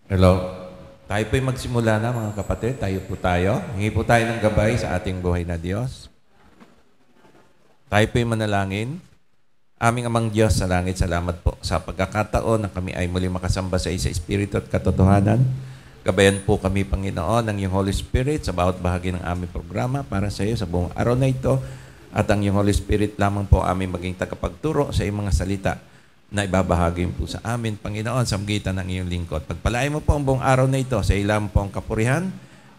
Hello. Tayo po'y magsimula na mga kapatid. Tayo po tayo. Hingi po tayo ng gabay sa ating buhay na Diyos. Tayo po'y manalangin. Aming Amang Diyos sa langit, salamat po sa pagkakataon na kami ay muli makasamba sa isa Espiritu at katotohanan. Gabayan po kami, Panginoon, ng iyong Holy Spirit sa bawat bahagi ng aming programa para sa iyo sa buong araw na ito. At ang iyong Holy Spirit lamang po aming maging tagapagturo sa iyong mga salita na ibabahagi po sa amin, Panginoon, sa magitan ng iyong lingkod. Pagpalain mo po ang buong araw na ito sa ilang po ang kapurihan,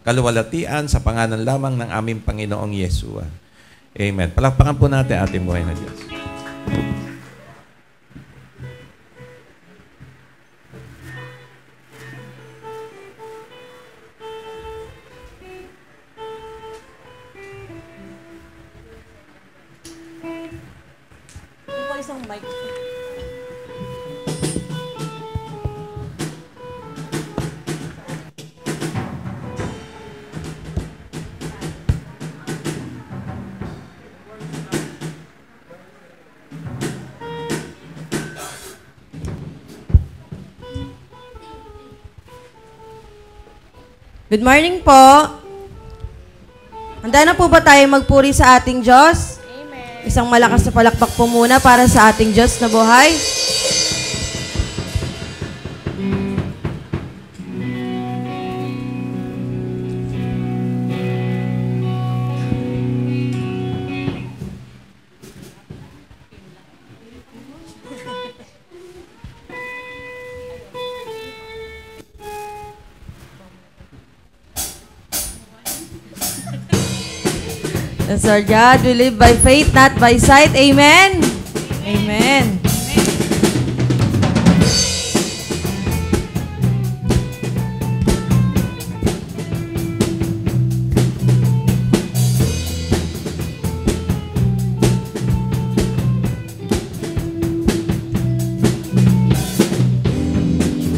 kaluwalhatian sa pangalan lamang ng aming Panginoong Yesua. Amen. Palakpakan po natin ating buhay na Diyos. Isang mic. Good morning po. Handa na po ba tayo magpuri sa ating Diyos? Amen. Isang malakas na palakpak po muna para sa ating Diyos na buhay. Yes, our God, we live by faith, not by sight. Amen? Amen.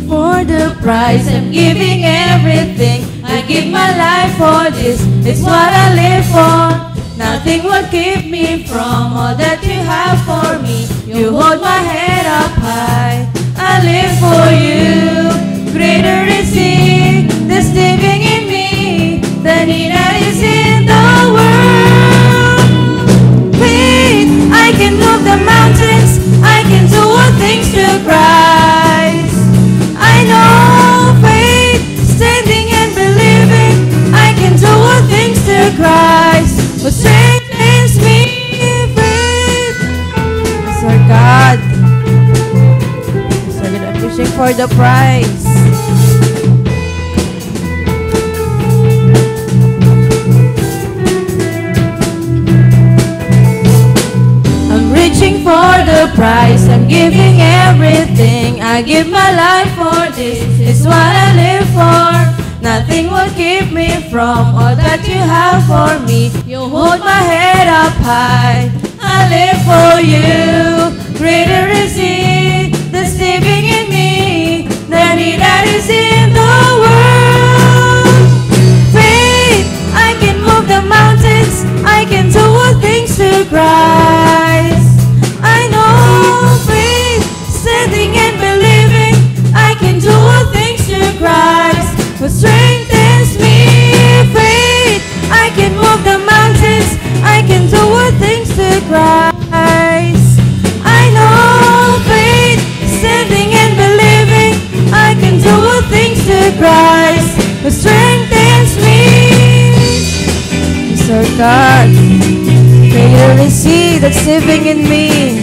For the price, I'm giving everything. I give my life for this. It's what I live for. Nothing will keep me from all that you have for me. You hold my head up high. I live for you. Greater is He that's living in me than He that is in the world. Faith, I can move the mountains. I can do all things through Christ. I know faith, standing and believing. I can do all things through Christ. Who strengthens me, faith. Yes, our God. So we're pushing for the prize. I'm reaching for the prize. I'm giving everything. I give my life for this. It's what I live for. Nothing will keep me from all that you have for me. You hold my head up high. I live for you. Greater is He that's living in me than He that is in the world. Faith, I can move the mountains. I can do all things through Christ. I know faith, standing and believing. I can do all things through Christ. Who strengthens me, faith. I can move the mountains. I can do all things through Christ. I know faith, standing and believing. I can do all things through Christ. Who strengthens me. Yes, our God. Greater is He that's living in me.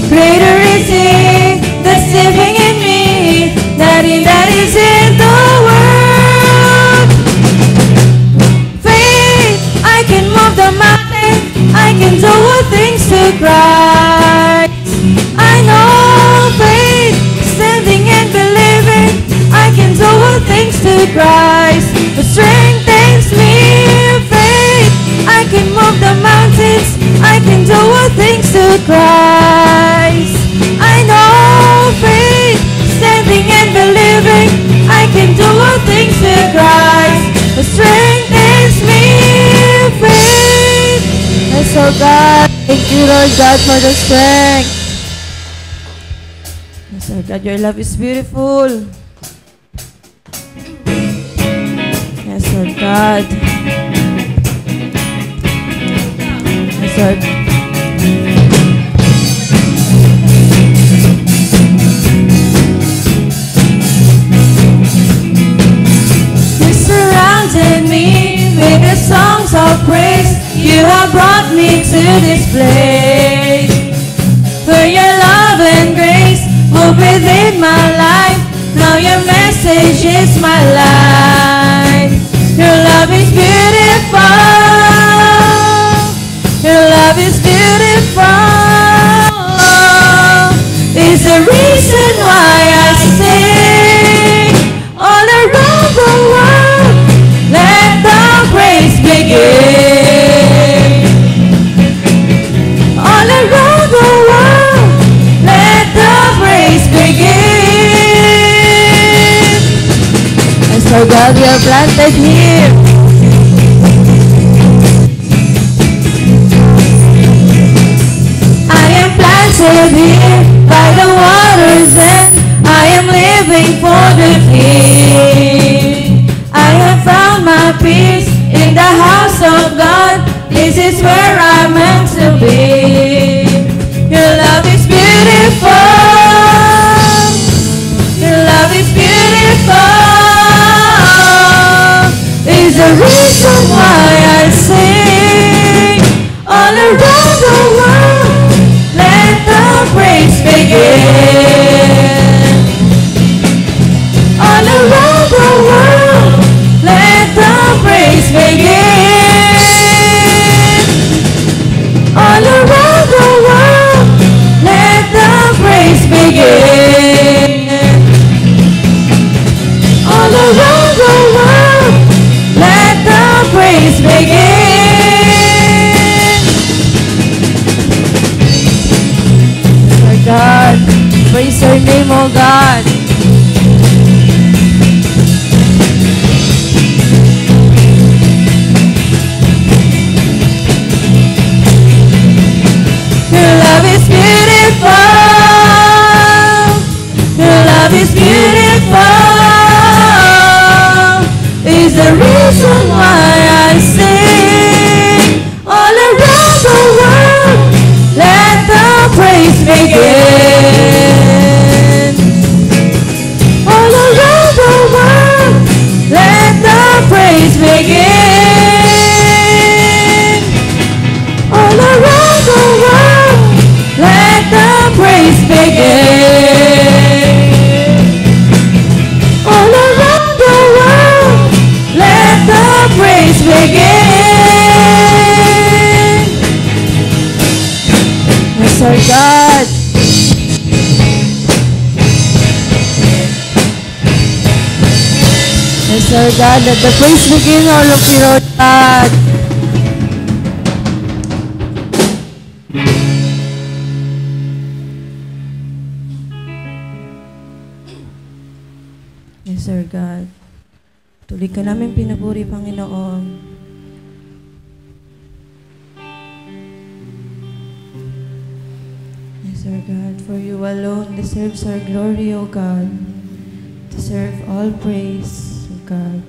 Greater is He that's living in me than He that is in the world. Faith, I can move the mountain. I can do all things through Christ. I know faith, standing and believing. I can do all things through Christ who strengthens me. Faith, I can move the mountains. I can do all things through Christ. I know faith, standing and believing. I can do all things through Christ who strengthens me. Faith. oh God. Thank you, Lord God, for the strength. Yes, Lord God, your love is beautiful. Yes, Lord God. Yes, Lord. You surrounded me with the songs of praise. You have brought me to this place. For your love and grace move within my life. Now your message is my life. Your love is beautiful. Your love is beautiful. Is the reason why I sing all around the world. Let the praise begin. All around the world, let the praise begin. And so God, we are planted here. I am planted here by the water's end. I am living for the King. I have found my peace in the house of God. This is where I'm meant to be. Your love is beautiful. Your love is beautiful. Is the reason why I sing all around the world. Let the praise begin. All around the world, let the praise begin. All around the world, let the praise begin. All around the world, let the praise begin. Lord God, praise your name, oh God. Your love is beautiful. Your love is beautiful. Is the reason why I sing all around the world. Let the praise begin. All around the world, let the praise begin. All around the world, let the praise begin. All around the world, let the praise begin. Yes, our God. Yes, our God, let the praise begin, all of you, Lord God. Yes, Sir God. Tuloy ka namin pinupuri, Panginoon. Yes, Sir God, for you alone deserves our glory, O God. Deserve all praise, O God.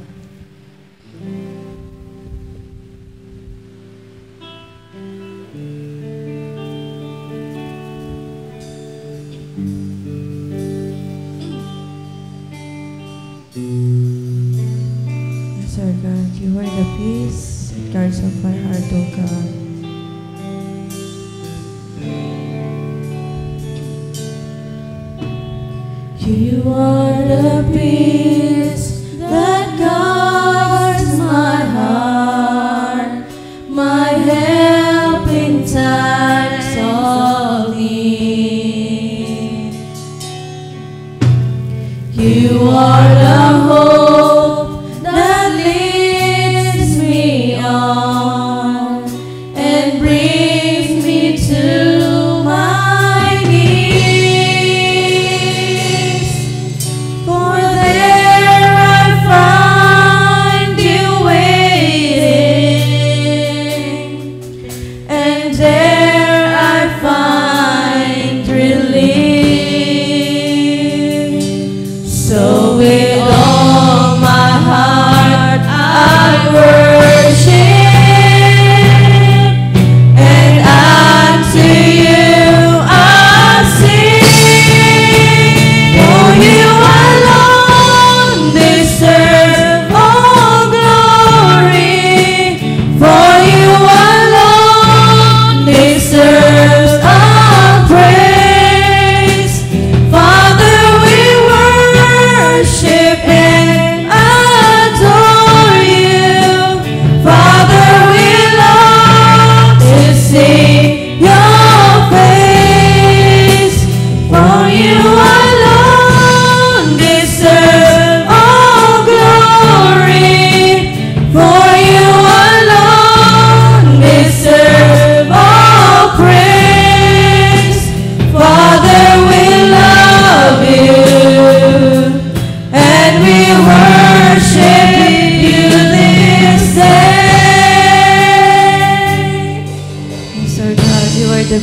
Yes, our God, you are the peace that guards of my heart, O God. You are the peace that guards my heart, my help in times of need. You are the hope that leads me on and brings me to my knees.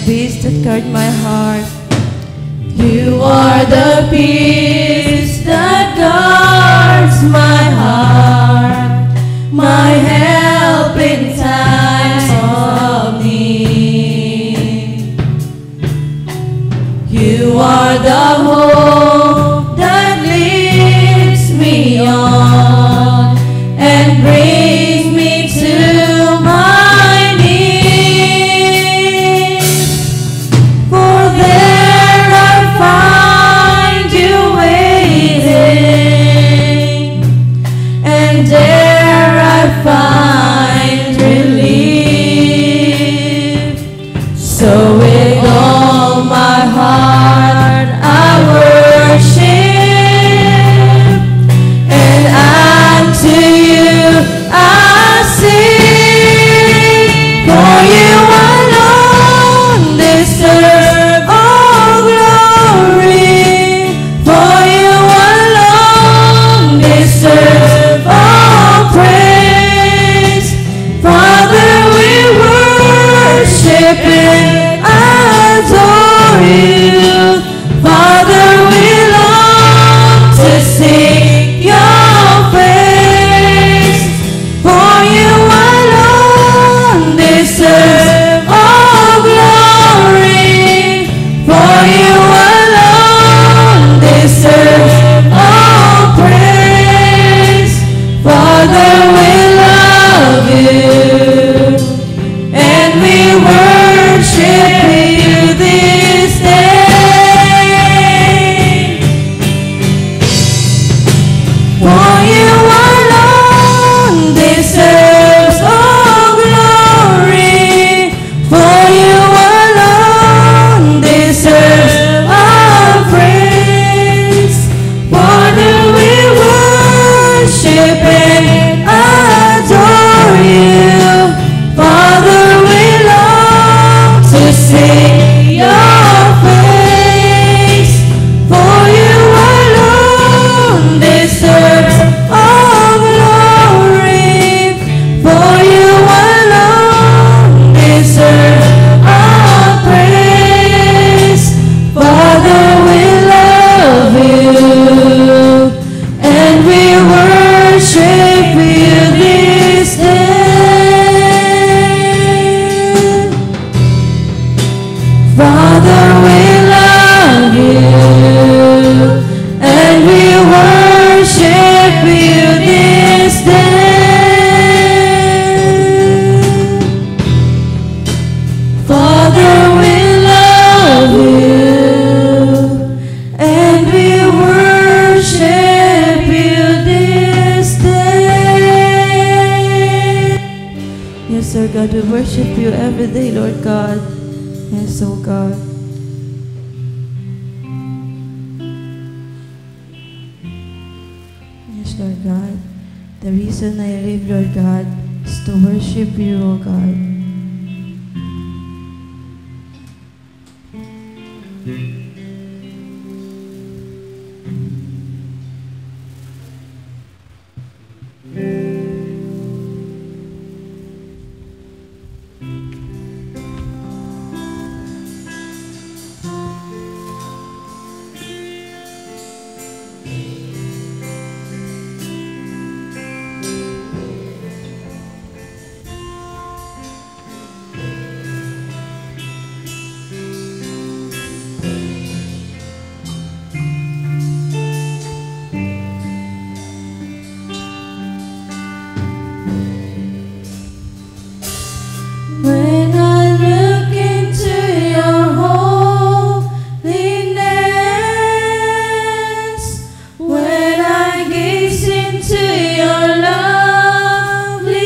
peace that guard my heart. You are the peace that guards my heart, my help in times of need. You are the hope that lifts me on and brings me to my knees. For there I find you waiting, and there I find relief. So with all my heart I worship, and unto you I sing. For you alone deserve all glory, for you alone deserve all praise. Father, we worship and adore you. Father, we long to see your face. For you alone deserve all glory, for you alone deserve all praise. Father, we love you, and we worship you this day. For you alone deserves all glory, for you alone deserves all praise. Father, we worship and adore you. Father, we long to see your face. For you alone deserves all glory, for you alone deserves all praise. Father, we love you, and we worship you this day. Father, we love you, and we worship you this day. Father, we love you, and we worship you this day. Yes, Lord God, we worship you every day, Lord God. Yes, oh God. Yes, Lord God. The reason I live, Lord God, is to worship you, oh God. When I look into your holiness, when I gaze into your loveliness,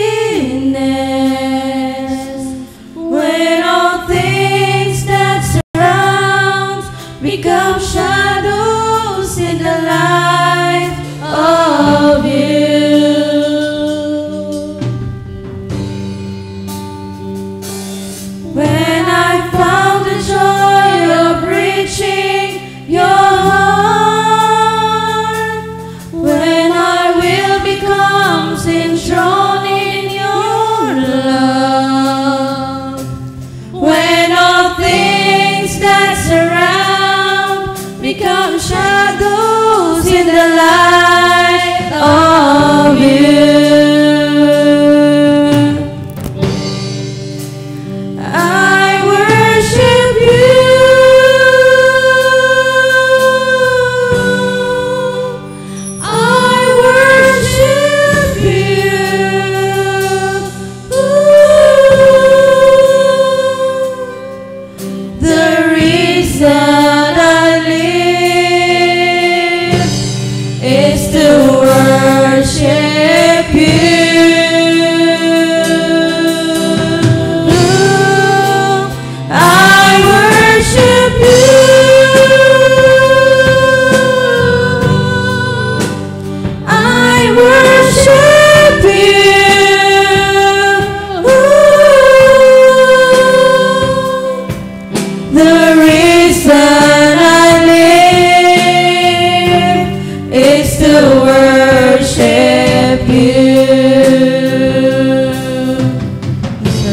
when all things that surround become shadows in the light of you. When I found the joy of reaching your heart, when I will become enthroned in your love, when all things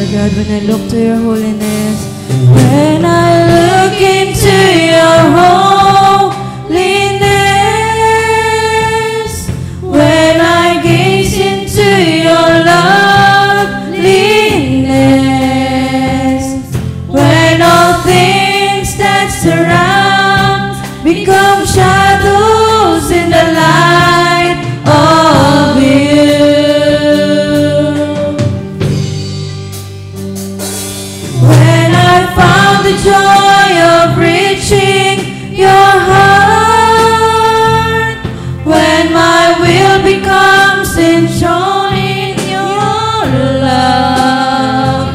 God, when I look to your holiness, when I look into your holiness, when I gaze into your loveliness, when all things that surround become shadows in the light of you. When I found the joy of reaching your heart, when my will becomes enthroned in your love,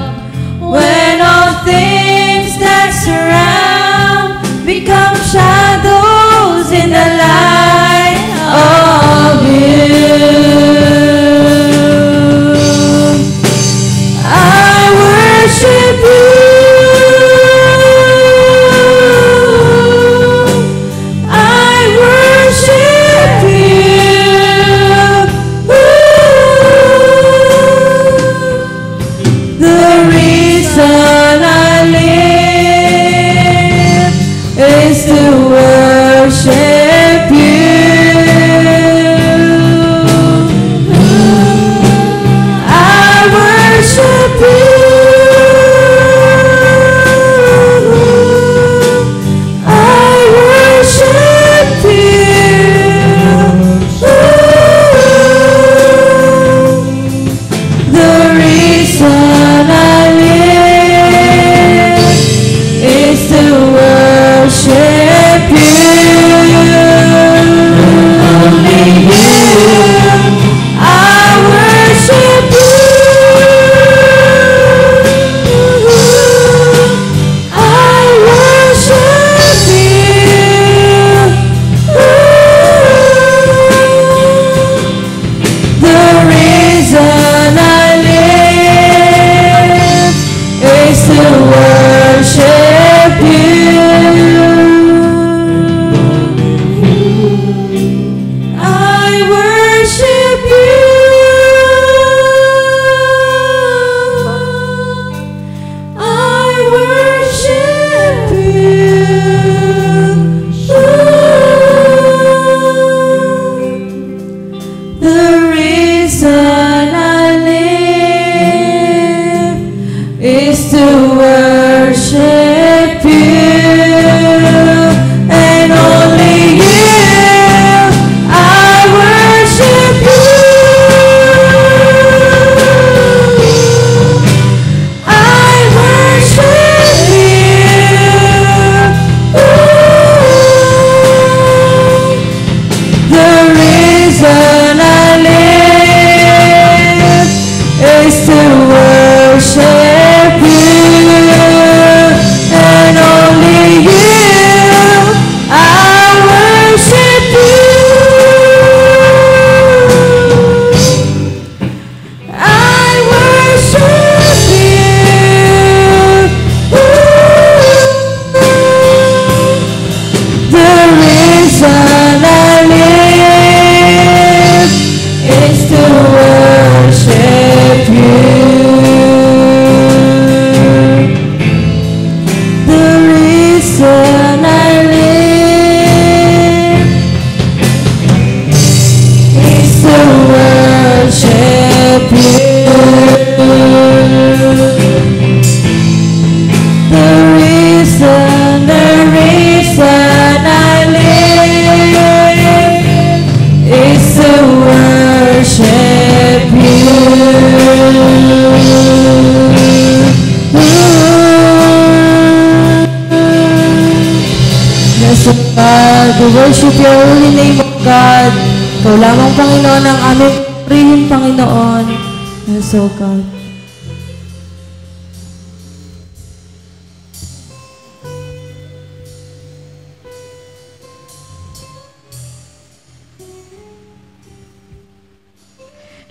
when all things that surround become shadows in the light of you. I worship you. I worship you. The reason I live is to worship you. I worship you. I worship you. The reason I live is to worship you. Only you. I worship you. I worship you. The reason I live is to worship you. I worship you. I worship you. The reason I live is to worship you, and only you. I worship you. I worship you. The reason I live is to worship you, and only you. I worship you. I worship you. The reason I live is to worship you. The reason I live is to worship you. The reason I live is to worship Yes, O God, we worship your holy name, O God. Ikaw lamang, Panginoon, ang aming purihin, Panginoon. Yes, O God.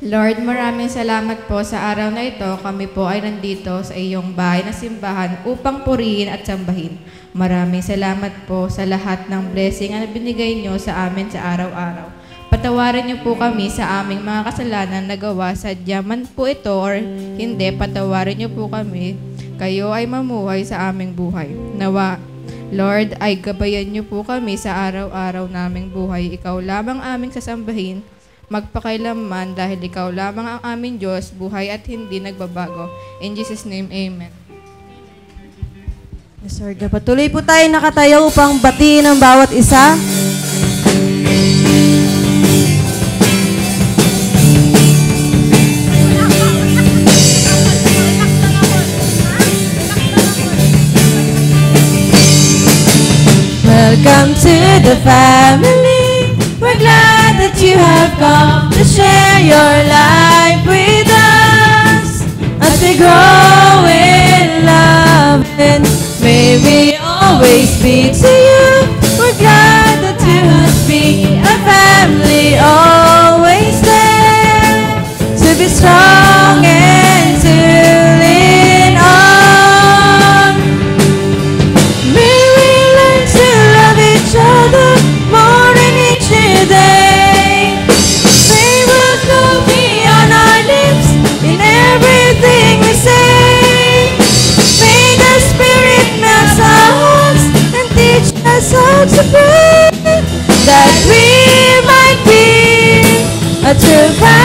Lord, maraming salamat po sa araw na ito. Kami po ay nandito sa iyong bahay na simbahan upang purihin at sambahin. Maraming salamat po sa lahat ng blessing na binigay nyo sa amin sa araw-araw. patawarin niyo po kami sa aming mga kasalanan na gawa, sadya man po ito or hindi, patawarin niyo po kami. Kayo ay mamuhay sa aming buhay. Nawa, Lord, ay gabayan niyo po kami sa araw-araw naming buhay. Ikaw lamang aming sasambahin, magpakailanman dahil ikaw lamang ang aming Diyos, buhay at hindi nagbabago. In Jesus' name, Amen. Yes, Lord. Patuloy po tayo nakatayo upang batiin ang bawat isa. Welcome to the family. We're glad that you have come to share your life with us. As we grow in love and may we always be to you. We're glad that you must be a family, always there to be strong and to lean on. May we learn to love each other more in each day. May we'll go beyond our lips in everything we say. May the Spirit melt our hearts and teach us how to pray, that we might be a true family.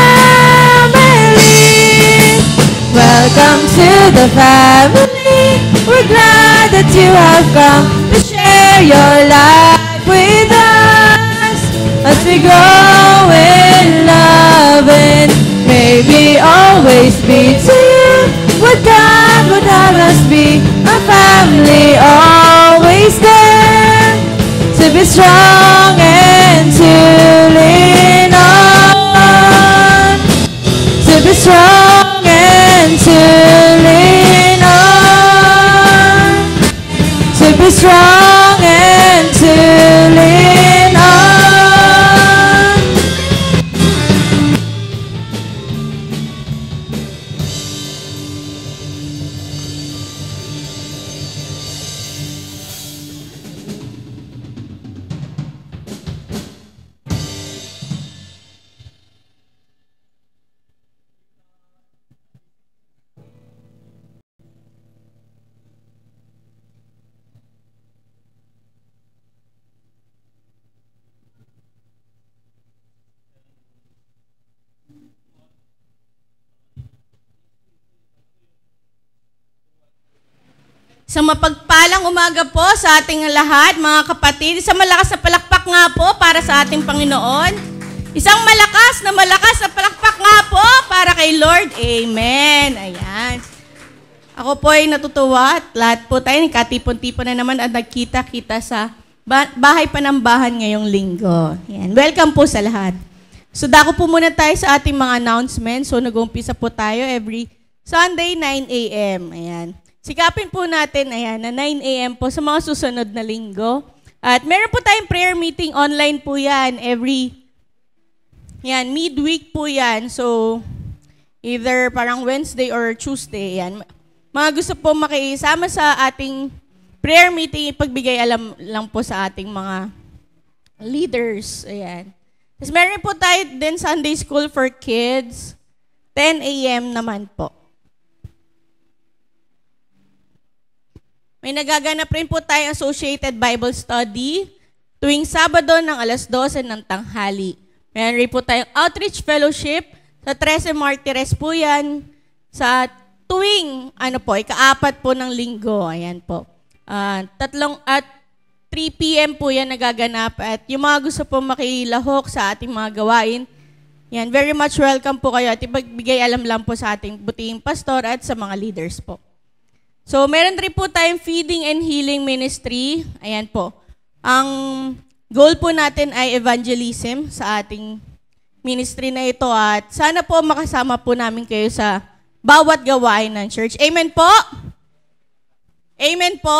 Welcome to the family. We're glad that you have come to share your life with us. As we grow in love and may we always be to you what God would have us be, a family always there to be strong and to lean on, to be strong and to lean on, to be strong and to lean on. Sa mapagpalang umaga po sa ating lahat, mga kapatid. Isang malakas na palakpak nga po para sa ating Panginoon. Isang malakas na palakpak nga po para kay Lord. Amen. Ayan. Ako po ay natutuwa at lahat po tayo katipon-tipon na naman at nagkita-kita sa bahay panambahan ngayong linggo. Ayan. Welcome po sa lahat. So dako po muna tayo sa ating mga announcements. So nag-umpisa po tayo every Sunday 9 a.m. Ayan. Sikapin po natin, ayan, na 9 a.m. po sa mga susunod na linggo. At meron po tayong prayer meeting online po yan midweek po yan. So, either parang Wednesday or Tuesday, yan. Mga gusto po makisama sa ating prayer meeting, ipagbigay alam lang po sa ating mga leaders. Ayan. Tapos meron po tayo din Sunday School for Kids, 10 a.m. naman po. May nagaganap rin po tayong Associated Bible Study tuwing Sabado ng 12:00 ng tanghali. Meron rin po tayong Outreach Fellowship sa 13 Martires po yan sa tuwing, ika-4 po ng linggo. Ayan po. 3 p.m. po yan nagaganap at yung mga gusto po makilahok sa ating mga gawain, yan, very much welcome po kayo at ipagbigay alam lang po sa ating butihing pastor at sa mga leaders po. So, meron rin po tayong Feeding and Healing Ministry. Ayan po. Ang goal po natin ay evangelism sa ating ministry na ito at sana po makasama po namin kayo sa bawat gawain ng church. Amen po? Amen po?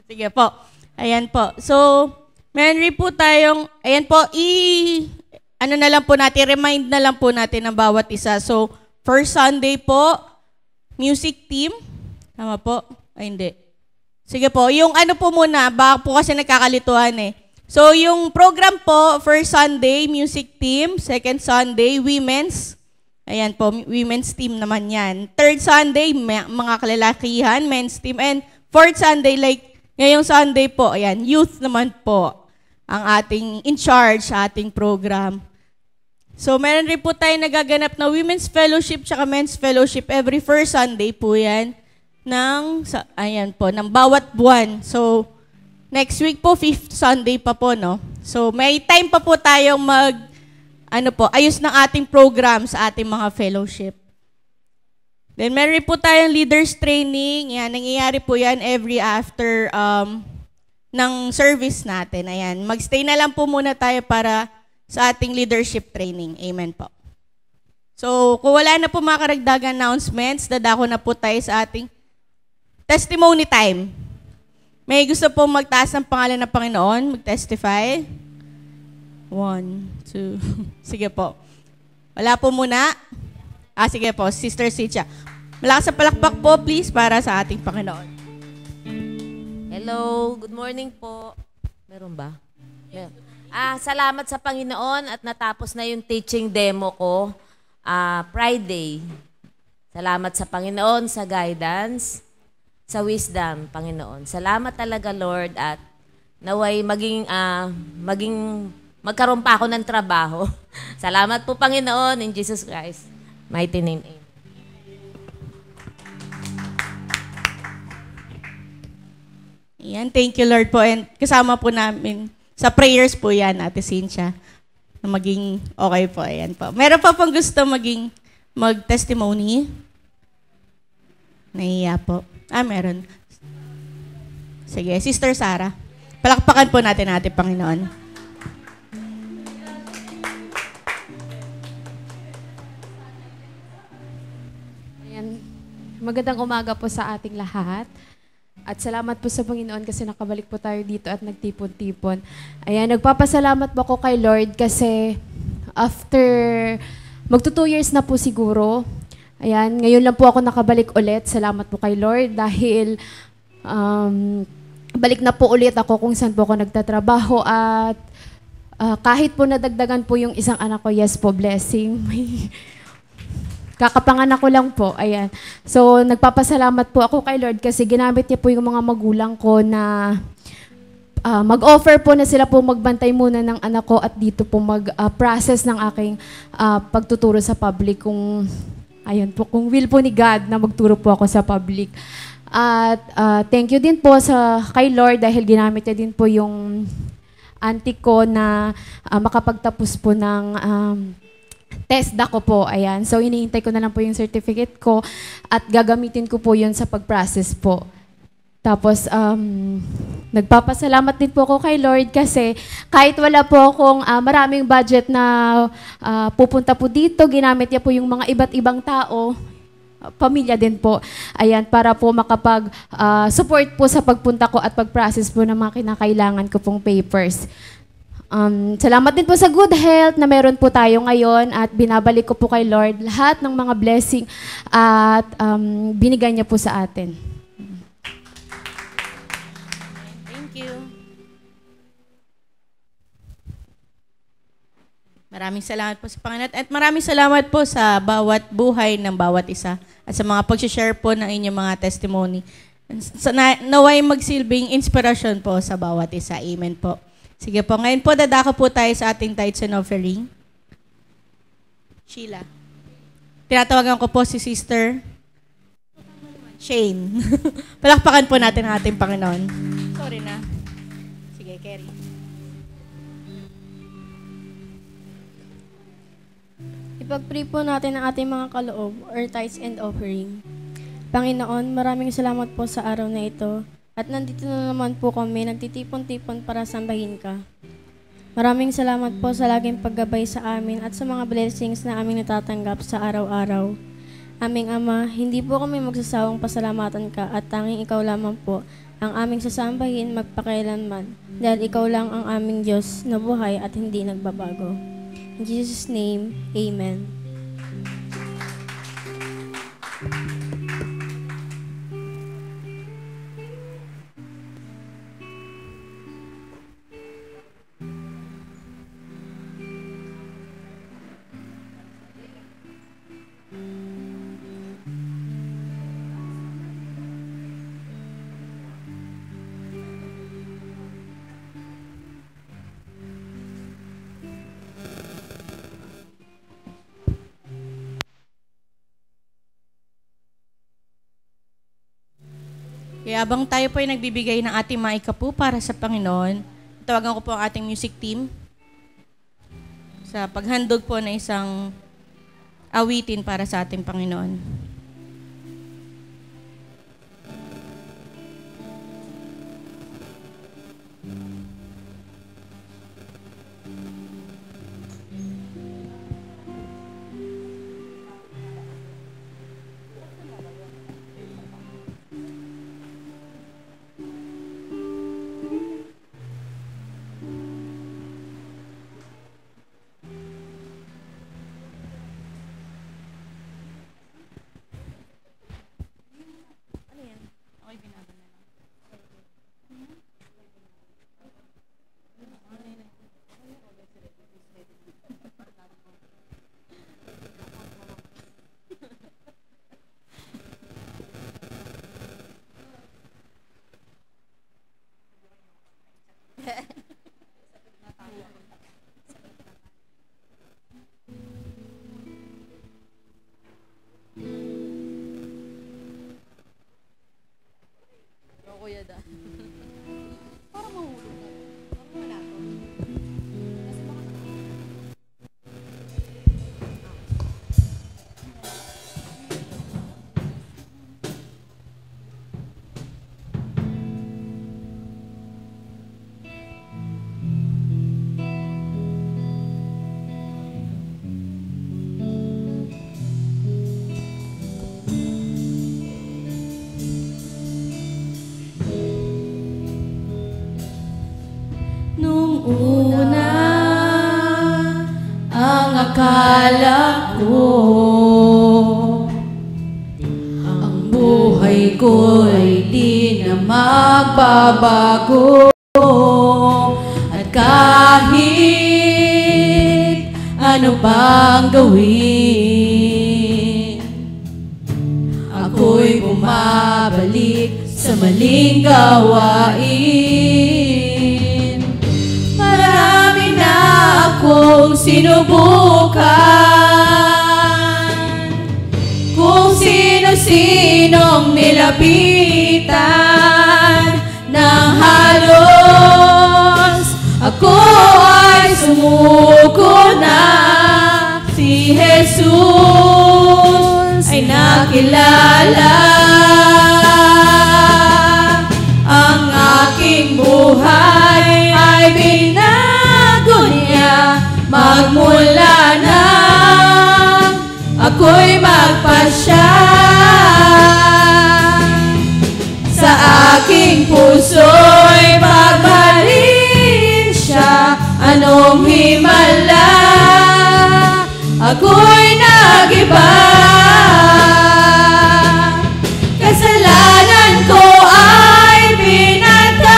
Sige po. Ayan po. So, meron rin po tayong, ayan po, remind na lang po natin ng bawat isa. So, first Sunday po, music team. Tama po? Ay, hindi. Sige po. Yung po muna, baka po kasi nagkakalituhan eh. So, yung program po, first Sunday, music team. Second Sunday, women's. Ayan po, women's team naman yan. Third Sunday, mga kalalakihan, men's team. And fourth Sunday, like ngayong Sunday po, ayan, youth naman po ang ating in charge sa ating program. So, meron rin po tayo nagaganap na women's fellowship tsaka men's fellowship every first Sunday po yan ng bawat buwan. So, next week po, fifth Sunday pa po, no? So, may time pa po tayong ayos ng ating program sa ating mga fellowship. Then, meron po tayong leaders training. Yan, nangyayari po yan every after ng service natin. Ayan, magstay na lang po muna tayo para sa ating leadership training. Amen po. So, kung wala na po mga karagdagan announcements, dadako na po tayo sa ating testimony time. May gusto po magtaas ng pangalan ng Panginoon, mag-testify? 1, 2, sige po. Wala po muna. Sige po, Sister Sicha. Malakas sa palakpak po, please, para sa ating Panginoon. Hello, good morning po. Meron ba? Meron. Salamat sa Panginoon at natapos na yung teaching demo ko Friday. Salamat sa Panginoon, sa guidance, sa wisdom, Panginoon. Salamat talaga, Lord, at naway magkaroon pa ako ng trabaho. Salamat po, Panginoon, in Jesus Christ. Mighty name, amen. Ayan, thank you, Lord po. And kasama po namin sa prayers po yan, Ate Cynthia, na maging okay po. Ayan po. Meron pa pong gusto mag-testimony? Nahiya po. Meron. Sige, Sister Sarah. Palakpakan po natin ating Panginoon. Ayan. Magandang umaga po sa ating lahat. At salamat po sa Panginoon kasi nakabalik po tayo dito at nagtipon-tipon. Ayan, nagpapasalamat po ako kay Lord kasi after magto 2 years na po siguro. Ayan, ngayon lang po ako nakabalik ulit. Salamat po kay Lord dahil balik na po ulit ako kung saan po ako nagtatrabaho at kahit po nadagdagan po yung isang anak ko, yes po, blessing. Kakapanganak ko lang po, ayan. So, nagpapasalamat po ako kay Lord kasi ginamit niya po yung mga magulang ko na mag-offer po na sila po magbantay muna ng anak ko at dito po mag-process ng aking pagtuturo sa public kung, ayun po, kung will po ni God na magturo po ako sa public. At thank you din po kay Lord dahil ginamit niya din po yung auntie ko na makapagtapos po ng TESDA ko po, ayan. So, iniintay ko na lang po yung certificate ko at gagamitin ko po yun sa pag-process po. Tapos, nagpapasalamat din po ako kay Lord kasi kahit wala po akong maraming budget na pupunta po dito, ginamit niya po yung mga iba't ibang tao, pamilya din po, ayan, para po makapag-support po sa pagpunta ko at pag-process po ng mga kinakailangan ko pong papers. Salamat din po sa good health na meron po tayo ngayon at binabalik ko po kay Lord lahat ng mga blessing at binigay niya po sa atin. Thank you. Maraming salamat po sa Panginoon at maraming salamat po sa bawat buhay ng bawat isa at sa mga pag-share po ng inyong mga testimony. Naway magsilbing inspirasyon po sa bawat isa. Amen po. Sige po, ngayon po dadako po tayo sa ating tithes and offering. Sheila. Tinatawagan ko po si Sister Shane. Palakpakan po natin ang ating Panginoon. Sorry na. Sige, Kerry. Ipag-pray po natin ang ating mga kaloob or tithes and offering. Panginoon, maraming salamat po sa araw na ito. At nandito na naman po kami, nagtitipon-tipon para sambahin ka. Maraming salamat po sa laging paggabay sa amin at sa mga blessings na aming natatanggap sa araw-araw. Aming Ama, hindi po kami magsasawang pasalamatan ka at tanging ikaw lamang po ang aming sasambahin magpakailanman dahil ikaw lang ang aming Diyos na buhay at hindi nagbabago. In Jesus' name, Amen. Kaya habang tayo po ay nagbibigay ng ating mga ikapu para sa Panginoon, tawagan ko po ang ating music team sa paghandog po na isang awitin para sa ating Panginoon. Una, ang akala ko, ang buhay ko'y di na magbabago. At kahit ano pang gawin, ako'y bumabalik sa maling gawain. Marami na akong sinubukan, kung sino-sinong nilapitan ng halos. Ako ay sumuko na, si Jesus ay nakilala. Ang aking buhay ay binago niya, magmula nang ako'y magpasya. Sa aking puso'y magbalin siya, anong himala, ako'y nag-iba. Kasalanan ko ay pinatawad,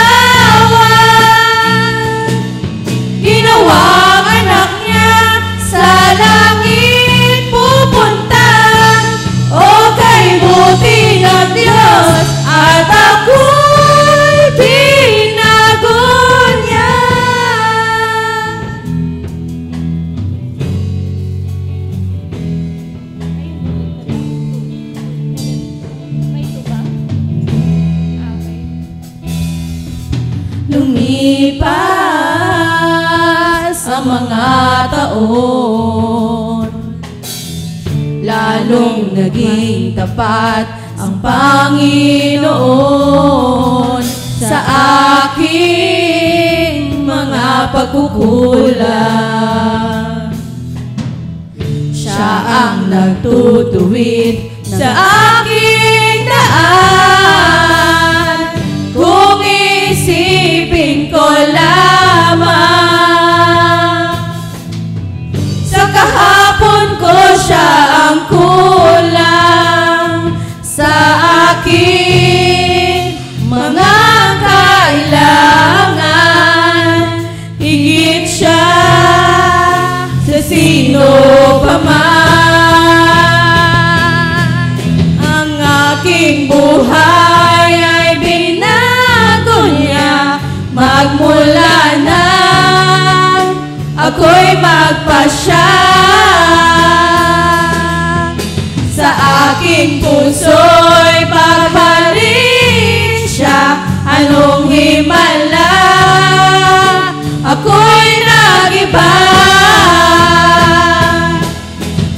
ginawang anak niya sa langit pupunta. O kay buti ng Diyos, at ako'y binago niya. Lumipas ang mga taon, lalong naging tapat ang Panginoon sa aking mga pagkukulang. Siya ang nagtutuwid sa aking daan, kung isipin ko lamang. Sa kahapon ko siya ang kulang, sa aking mga kailangan. Higit siya sa sino pa man. Ang aking buhay ay binago niya, magmula nang ako'y magpasya. Sa aking puso'y pagbalin anong himala, ako'y nag-iba.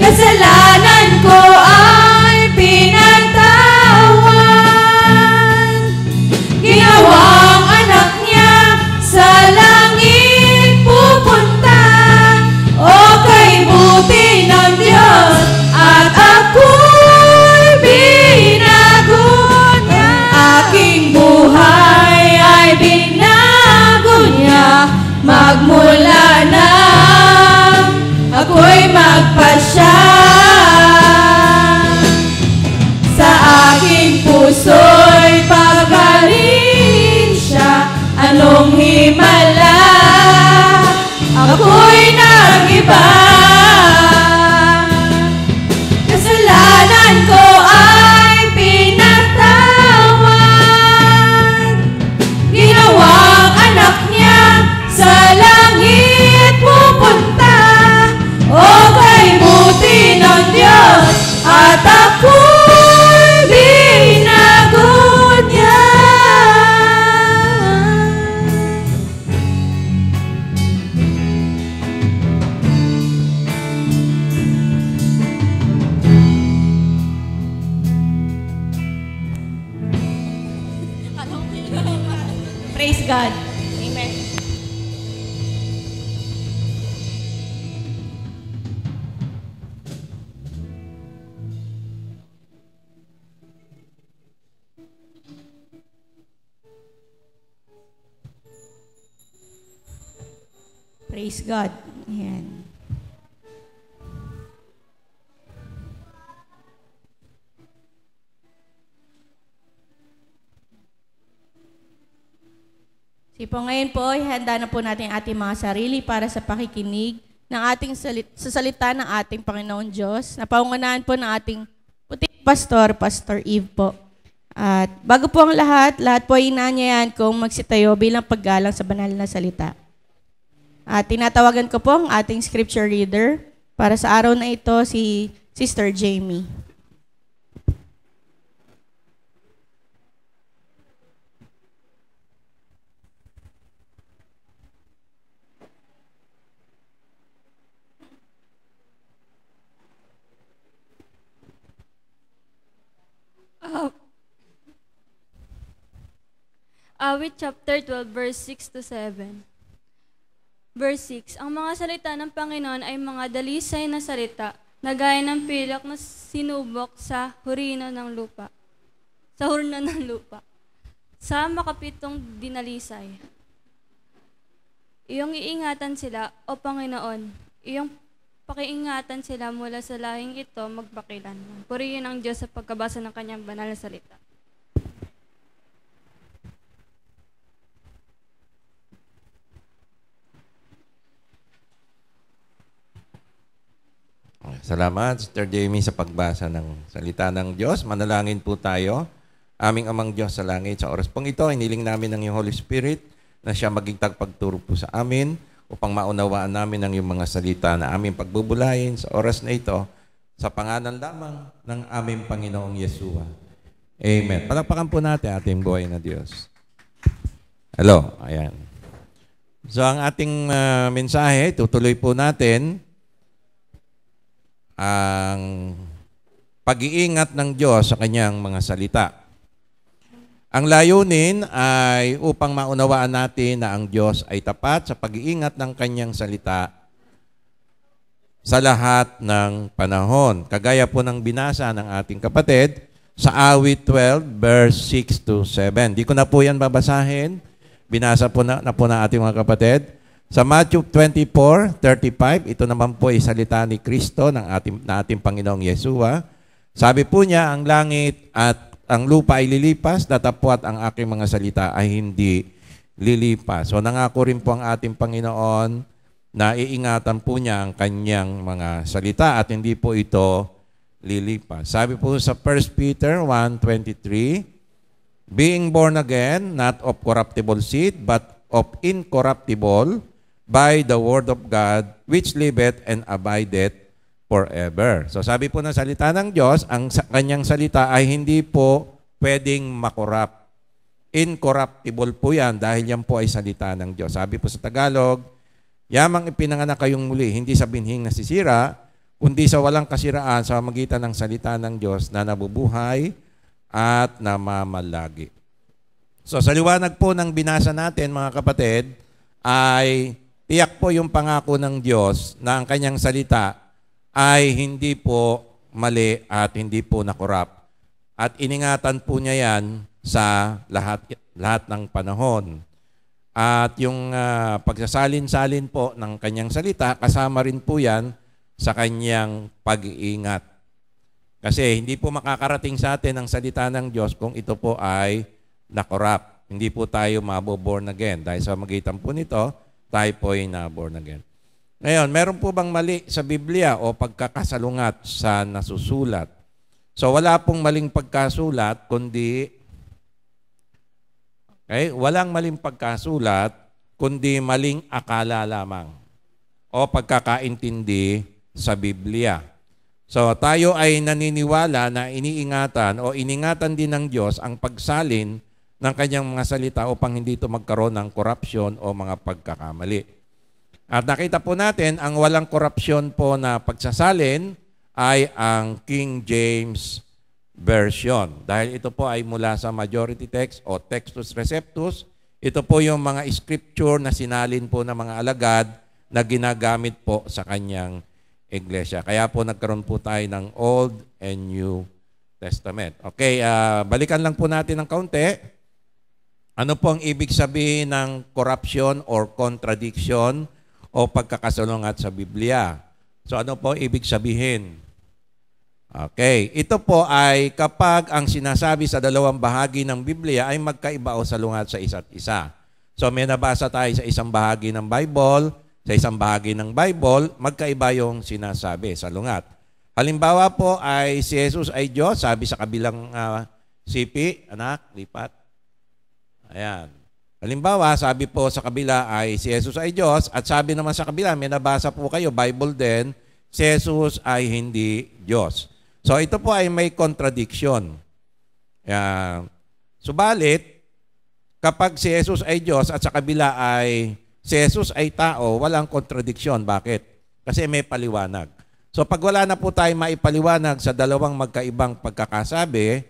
Kasalanan ko ay pinagtawan, ginawang anak niya sa langit pupunta. O kay buti ng Diyos at ako'y binago niya. Aking buhay ay binago niya, magmula na ako'y magpasya. Sa aking puso'y pagkalin siya, anong himala, ako'y nag-iba. Kasalanan ko ay pinatawad, ginawang anak niya sa langit pupunta. O kay buti ng Diyos at ako'y binago niya. Praise God. Amen. Praise God. Ayan. Po, ngayon po, ihanda na po natin ating mga sarili para sa pakikinig ng ating sa salita ng ating Panginoon Diyos, na paungunahan po ng ating puting pastor, Pastor Eve po. At bago po ang lahat po ay inaanyayahan kong magsitayo bilang paggalang sa banal na salita. At tinatawagan ko po ang ating scripture reader para sa araw na ito, si Sister Jamie. Awit chapter 12, verse 6 to 7. Verse 6, ang mga salita ng Panginoon ay mga dalisay na salita, na gaya ng pilak na sinubok sa hurino ng lupa. Sa hurno ng lupa. Sa makapitong dinalisay. Iyong iingatan sila, O Panginoon, iyong pakiingatan sila mula sa lahing ito magpakilanman. Purihin ang Diyos sa pagkabasa ng kanyang banal na salita. Salamat, Sister Jamie, sa pagbasa ng salita ng Diyos. Manalangin po tayo. Aming Amang Diyos sa langit, sa oras pong ito, iniling namin ng iyong Holy Spirit na siya maging tagpagturo po sa amin upang maunawaan namin ang iyong mga salita na aming pagbubulayin sa oras na ito sa pangalan lamang ng aming Panginoong Yeshua. Amen. Palakpakan po natin ating buhay na Diyos. Hello, ayan. So ang ating mensahe, tutuloy po natin ang pag-iingat ng Diyos sa kanyang mga salita. Ang layunin ay upang maunawaan natin na ang Diyos ay tapat sa pag-iingat ng kanyang salita sa lahat ng panahon. Kagaya po ng binasa ng ating kapatid sa Awit 12, verse 6 to 7. Di ko na po yan babasahin. Binasa po na po na ating mga kapatid. Sa Matthew 24:35, ito naman po ay salita ni Kristo na ating Panginoong Yeshua. Sabi po niya, ang langit at ang lupa ay lilipas, datapwat ang aking mga salita ay hindi lilipas. So nangako rin po ang ating Panginoon na iingatan po niya ang kanyang mga salita at hindi po ito lilipas. Sabi po sa 1 Peter 1:23, being born again, not of corruptible seed, but of incorruptible, by the word of God, which liveth and abideth forever. So sabi po ng salita ng Diyos, ang kanyang salita ay hindi po pwedeng makorap. incorruptible po yan dahil yan po ay salita ng Diyos. Sabi po sa Tagalog, yamang ipinanganak kayong muli, hindi sa binhing nasisira, kundi sa walang kasiraan sa magitan ng salita ng Diyos na nabubuhay at namamalagi. So sa liwanag po ng binasa natin, mga kapatid, ay tiyak po yung pangako ng Diyos na ang kanyang salita ay hindi po mali at hindi po nakorap. At iningatan po niya yan sa lahat ng panahon. At yung pagsasalin-salin po ng kanyang salita, kasama rin po yan sa kanyang pag-iingat. Kasi hindi po makakarating sa atin ang salita ng Diyos kung ito po ay nakorap. Hindi po tayo maboborn again. Dahil sa magitan po nito, tayo po ay na-born again. Ngayon, meron po bang mali sa Biblia o pagkakasalungat sa nasusulat? So wala pong maling pagkasulat, kundi walang maling pagkasulat, kundi maling akala lamang o pagkakaintindi sa Biblia. So tayo ay naniniwala na iniingatan o iningatan din ng Diyos ang pagsalin ng kanyang mga salita upang hindi ito magkaroon ng korupsyon o mga pagkakamali. At nakita po natin, ang walang korupsyon po na pagsasalin ay ang King James Version. Dahil ito po ay mula sa majority text o Textus Receptus. Ito po yung mga scripture na sinalin po ng mga alagad na ginagamit po sa kanyang iglesia. Kaya po nagkaroon po tayo ng Old and New Testament. Okay, balikan lang po natin ng kaunti. Ano po ang ibig sabihin ng corruption or contradiction o pagkakasalungat sa Biblia? So ano po ibig sabihin? Okay, ito po ay kapag ang sinasabi sa dalawang bahagi ng Biblia ay magkaiba o salungat sa isa't isa. So may nabasa tayo sa isang bahagi ng Bible, sa isang bahagi ng Bible, magkaiba yung sinasabi, salungat. Halimbawa po ay si Jesus ay Diyos, sabi sa kabilang sipi, anak, lipat. Ayan. Halimbawa, sabi po sa kabila ay si Jesus ay Diyos at sabi naman sa kabila, may nabasa po kayo, Bible din, si Jesus ay hindi Diyos. So ito po ay may contradiction. Subalit, kapag si Jesus ay Diyos at sa kabila ay si Jesus ay tao, walang contradiction. Bakit? Kasi may paliwanag. So pag wala na po tayo maipaliwanag sa dalawang magkaibang pagkakasabi,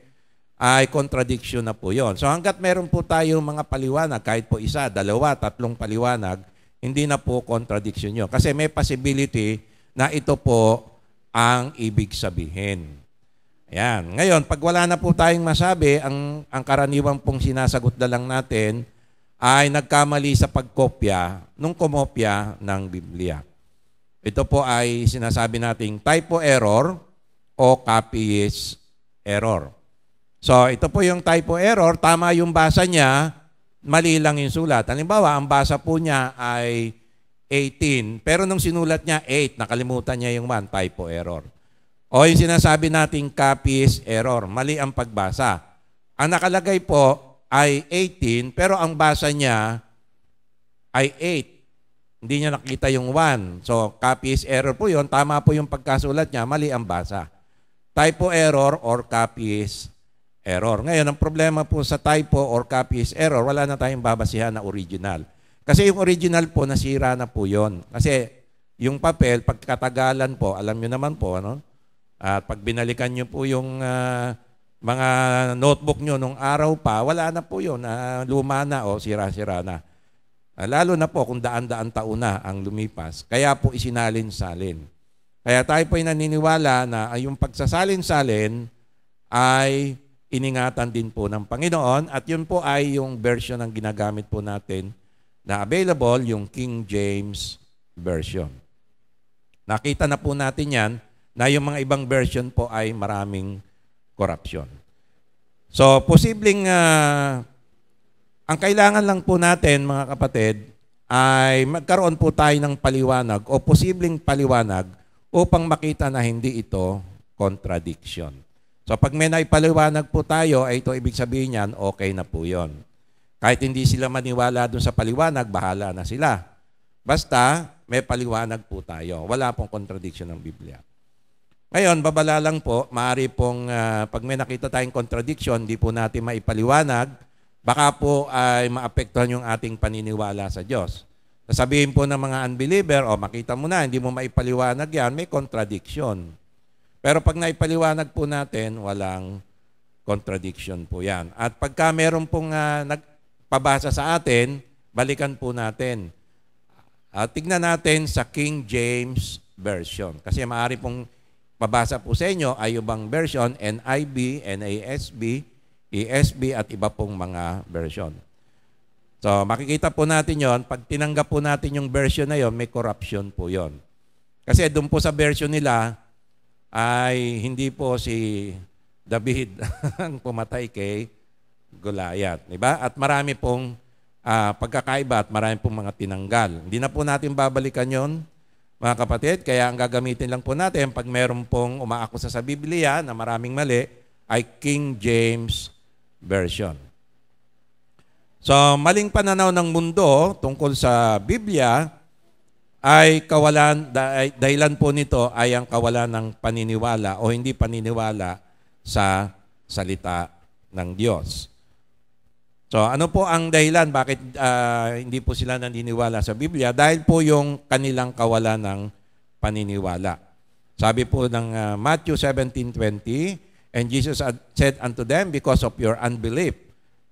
ay contradiction na po yon. So hanggat meron po tayong mga paliwanag, kahit po isa, dalawa, tatlong paliwanag, hindi na po contradiction yun. Kasi may possibility na ito po ang ibig sabihin. Ayan. Ngayon, pag wala na po tayong masabi, ang karaniwang pong sinasagot na lang natin ay nagkamali sa pagkopya nung kumopya ng Biblia. Ito po ay sinasabi nating typo error o copyist error. So, ito po yung typo error. Tama yung basa niya, mali lang yung sulat. Halimbawa, ang basa po niya ay 18, pero nung sinulat niya 8, nakalimutan niya yung 1, typo error. O yung sinasabi nating copyist error, mali ang pagbasa. Ang nakalagay po ay 18, pero ang basa niya ay 8. Hindi niya nakita yung 1. So, copyist error po yun. Tama po yung pagkasulat niya, mali ang basa. Typo error or copyist error. Ngayon, ang problema po sa typo or copyist error, wala na tayong babasihan na original. Kasi yung original po, nasira na po yun. Kasi yung papel, pagkatagalan po, alam nyo naman po, ano? At pag binalikan nyo po yung mga notebook nyo nung araw pa, wala na po yun. Luma na o sira-sira na. Lalo na po kung daan-daan taon na ang lumipas. Kaya po isinalin-salin. Kaya tayo po ay naniniwala na yung pagsasalin-salin ay iningatan din po ng Panginoon at yun po ay yung version ng ginagamit po natin na available, yung King James Version. Nakita na po natin yan na yung mga ibang version po ay maraming corruption. So, posibleng ang kailangan lang po natin, mga kapatid, ay magkaroon po tayo ng paliwanag o posibleng paliwanag upang makita na hindi ito contradiction. So pag may naipaliwanag po tayo, ay ito ibig sabihin niyan, okay na po yon. Kahit hindi sila maniwala doon sa paliwanag, bahala na sila. Basta may paliwanag po tayo. Wala pong contradiction ng Biblia. Ngayon, babala lang po, maaari pong pag may nakita tayong contradiction, hindi po natin maipaliwanag, baka po ay maapektuhan yung ating paniniwala sa Diyos. Sabihin po ng mga unbeliever, makita mo na, hindi mo maipaliwanag yan, may contradiction. Pero pag naipaliwanag po natin, walang contradiction po yan. At pagka meron pong nagpabasa sa atin, balikan po natin. Tignan natin sa King James Version. Kasi maaari pong pabasa po sa inyo ay ibang version, NIV, NASB, ESB at iba pong mga version. So makikita po natin yon. Pag tinanggap po natin yung version na yon, may corruption po yon. Kasi doon po sa version nila ay hindi po si David ang pumatay kay Goliath. Diba? At marami pong pagkakaiba at marami pong mga tinanggal. Hindi na po natin babalikan yon, mga kapatid. Kaya ang gagamitin lang po natin pag meron pong umaakusa sa Biblia na maraming mali ay King James Version. So, maling pananaw ng mundo tungkol sa Biblia ay dahilan po nito ay ang kawalan ng paniniwala o hindi paniniwala sa salita ng Diyos. So, ano po ang dahilan bakit hindi po sila naniniwala sa Biblia? Dahil po yung kanilang kawalan ng paniniwala. Sabi po ng Matthew 17:20, and Jesus said unto them, because of your unbelief,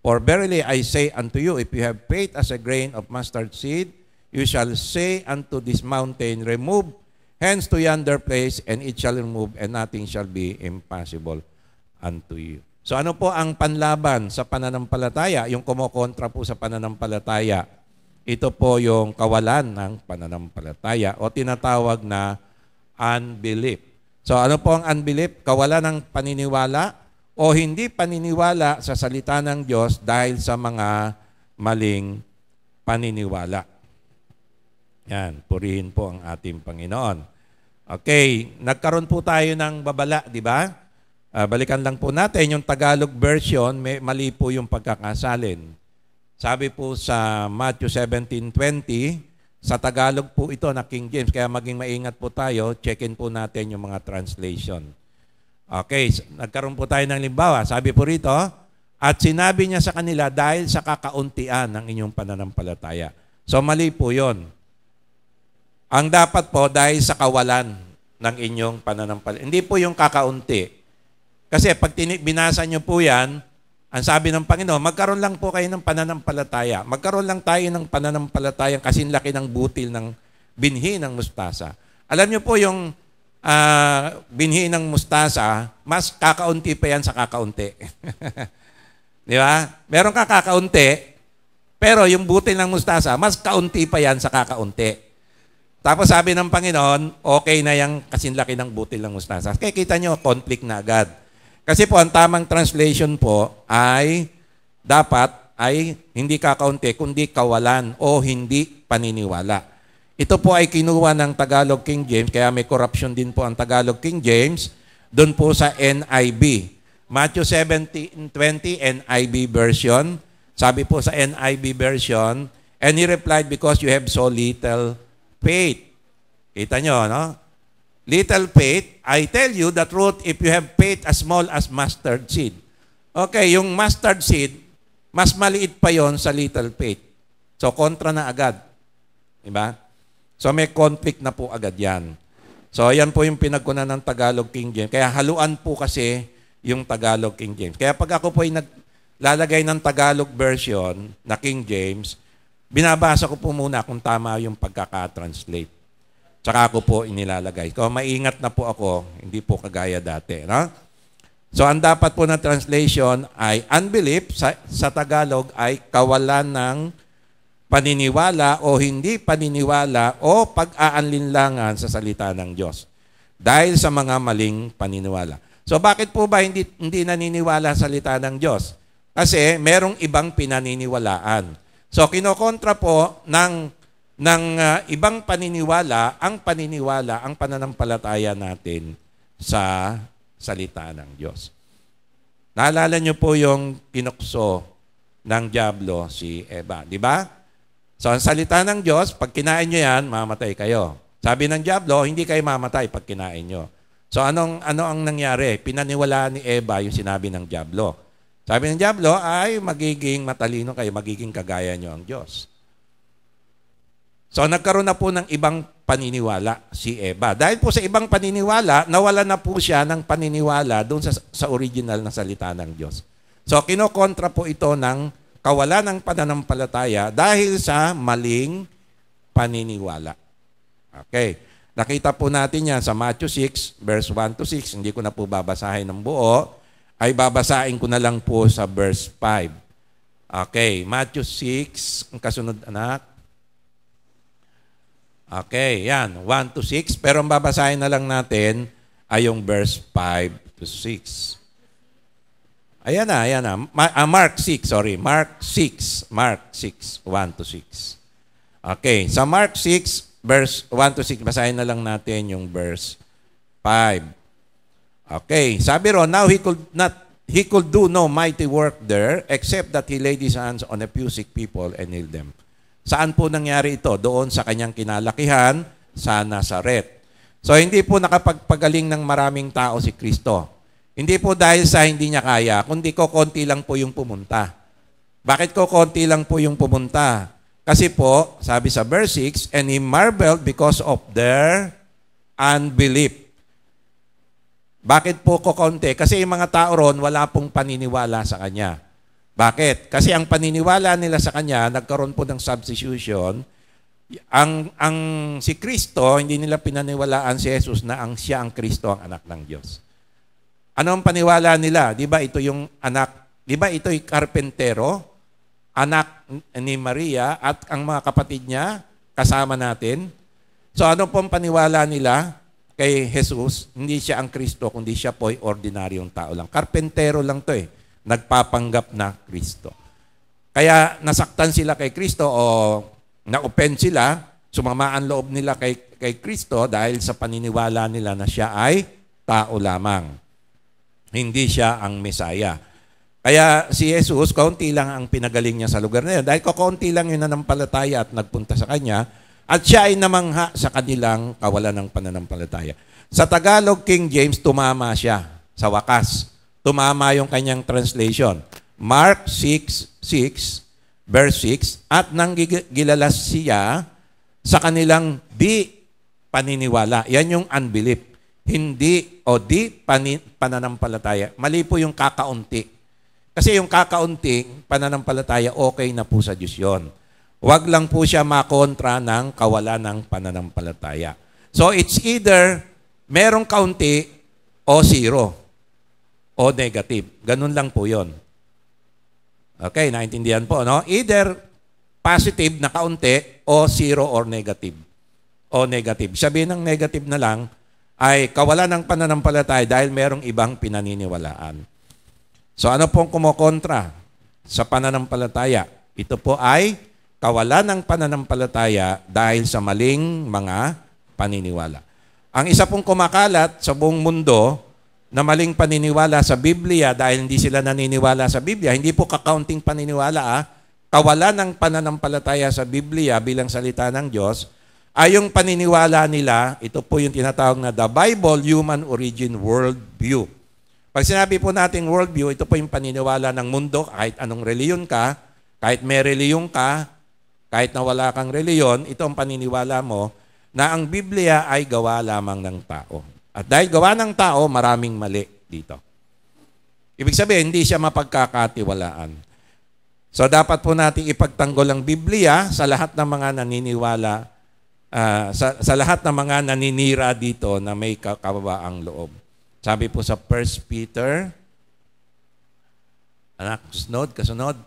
for verily I say unto you, if you have faith as a grain of mustard seed, you shall say unto this mountain, remove hence to yonder place, and it shall remove, and nothing shall be impossible unto you. So ano po ang panlaban sa pananampalataya? Yung kumokontra po sa pananampalataya. Ito po yung kawalan ng pananampalataya o tinatawag na unbelief. So ano po ang unbelief? Kawalan ng paniniwala o hindi paniniwala sa salita ng Diyos dahil sa mga maling paniniwala. Yan, purihin po ang ating Panginoon. Okay, nagkaroon po tayo ng babala, di ba? Balikan lang po natin yung Tagalog version, mali po yung pagkakasalin. Sabi po sa Matthew 17:20, sa Tagalog po ito na King James, kaya maging maingat po tayo, checkin po natin yung mga translation. Okay, nagkaroon po tayo ng limbawa. Sabi po rito, at sinabi niya sa kanila dahil sa kakauntian ng inyong pananampalataya. So mali po yun. Ang dapat po dahil sa kawalan ng inyong pananampalataya. Hindi po yung kakaunti. Kasi pag binasa nyo po yan, ang sabi ng Panginoon, magkaroon lang po kayo ng pananampalataya. Magkaroon lang tayo ng pananampalataya kasing laki ng butil ng binhi ng mustasa. Alam niyo po yung binhi ng mustasa, mas kakaunti pa yan sa kakaunti. Di ba? Meron ka kakaunti, pero yung butil ng mustasa, mas kaunti pa yan sa kakaunti. Tapos sabi ng Panginoon, okay na yung kasing laki ng butil ng mustasa. Kaya kita nyo, conflict na agad. Kasi po, ang tamang translation po ay dapat ay hindi kakaunti, kundi kawalan o hindi paniniwala. Ito po ay kinuha ng Tagalog King James, kaya may corruption din po ang Tagalog King James, doon po sa NIV. Matthew 17:20 NIV version, sabi po sa NIV version, and he replied, because you have so little faith. Kita nyo, no? Little faith, I tell you the truth, if you have faith as small as mustard seed. Okay, yung mustard seed, mas maliit pa yon sa little faith. So, kontra na agad. Diba? So, may conflict na po agad yan. So, yan po yung pinagkunan ng Tagalog King James. Kaya haluan po kasi yung Tagalog King James. Kaya pag ako po ay naglalagay ng Tagalog version na King James, binabasa ko po muna kung tama yung pagkaka-translate. Tsaka ako po inilalagay. Kung maingat na po ako, hindi po kagaya dati. No? So, ang dapat po na translation ay unbelief, sa Tagalog ay kawalan ng paniniwala o hindi paniniwala o pag-aanlinlangan sa salita ng Diyos. Dahil sa mga maling paniniwala. So, bakit po ba hindi naniniwala sa salita ng Diyos? Kasi merong ibang pinaniniwalaan. So, kinokontra po ng ibang paniniwala, ang pananampalataya natin sa salita ng Diyos. Naalala niyo po yung pinukso ng diablo si Eva, di ba? So, ang salita ng Diyos, pag kinain nyo yan, mamatay kayo. Sabi ng diablo, hindi kayo mamatay pag kinain nyo. So, ano ang nangyari? Pinaniwalaan ni Eva yung sinabi ng diablo. Sabi ng Diablo ay magiging matalino kayo, magiging kagaya nyo ang Diyos. So nagkaroon na po ng ibang paniniwala si Eva. Dahil po sa ibang paniniwala, nawala na po siya ng paniniwala doon sa original na salita ng Diyos. So kinokontra po ito ng kawalan ng pananampalataya dahil sa maling paniniwala. Okay. Nakita po natin yan sa Matthew 6, verse 1 to 6. Hindi ko na po babasahin ng buo. Ay babasahin ko na lang po sa verse 5. Okay. Matthew 6, ang kasunod anak. Okay, yan. 1 to 6. Pero ang babasahin na lang natin ay yung verse 5 to 6. Ayan na. Mark 6, sorry. Mark 6, 1 to 6. Okay, sa Mark 6, verse 1 to 6, basahin na lang natin yung verse 5. Okay, sabi ron, now he could do no mighty work there except that he laid his hands on a few sick people and healed them. Saan po nangyari ito? Doon sa kanyang kinalakihan sa Nazaret. So hindi po nakapagpagaling ng maraming tao si Kristo. Hindi po dahil sa hindi niya kaya, kundi konti lang po yung pumunta. Bakit konti lang po yung pumunta? Kasi po, sabi sa verse 6, and he marveled because of their unbelief. Bakit po konti? Kasi yung mga tao ron, wala pong paniniwala sa kanya. Bakit? Kasi ang paniniwala nila sa kanya, nagkaroon po ng substitution. Ang si Kristo, hindi nila pinaniwalaan si Jesus na siya ang Kristo, ang anak ng Diyos. Ano ang paniwala nila? Di ba ito yung anak, di ba ito yung karpentero, anak ni Maria at ang mga kapatid niya, kasama natin? So ano pong paniwala nila kay Jesus? Hindi siya ang Kristo, kundi siya po ay ordinaryong tao lang. Karpentero lang to nagpapanggap na Kristo. Kaya nasaktan sila kay Kristo o na-offend sila, sumama ang loob nila kay Kristo dahil sa paniniwala nila na siya ay tao lamang. Hindi siya ang Mesaya. Kaya si Jesus, kaunti lang ang pinagaling niya sa lugar na yun. Dahil kaunti lang yung nanampalataya at nagpunta sa kanya, at siya ay namangha sa kanilang kawalan ng pananampalataya. Sa Tagalog, King James, tumama siya sa wakas. Tumama yung kanyang translation. Mark 6, verse 6, at nanggilalas siya sa kanilang di paniniwala. Yan yung unbelief. Hindi o di pananampalataya. Mali po yung kakaunti. Kasi yung kakaunting pananampalataya, okay na po sa Diyos yun. Huwag lang po siya makontra ng kawalan ng pananampalataya. So it's either merong kaunti o zero. O negative. Ganun lang po yun. Okay, naintindihan po, no? Either positive na kaunti o zero or negative. O negative. Sabihin ng negative na lang ay kawalan ng pananampalataya dahil merong ibang pinaniniwalaan. So ano pong kumokontra sa pananampalataya? Ito po ay kawalan ng pananampalataya dahil sa maling mga paniniwala. Ang isa pong kumakalat sa buong mundo na maling paniniwala sa Biblia dahil hindi sila naniniwala sa Biblia. Hindi po kakaunting paniniwala, kawalan ng pananampalataya sa Biblia bilang salita ng Diyos, ay yung paniniwala nila, ito po yung tinatawag na the Bible Human Origin Worldview. Pag sinabi po natin worldview, ito po yung paniniwala ng mundo, kahit anong reliyon ka, kahit may reliyon ka, kahit na wala kang reliyon, ito ang paniniwala mo na ang Biblia ay gawa lamang ng tao. At dahil gawa ng tao, maraming mali dito. Ibig sabihin, hindi siya mapagkakatiwalaan. So dapat po natin ipagtanggol ang Biblia sa lahat ng mga naniniwala, sa lahat ng mga naninira dito na may kababaang loob. Sabi po sa 1 Peter, anak, kasunod.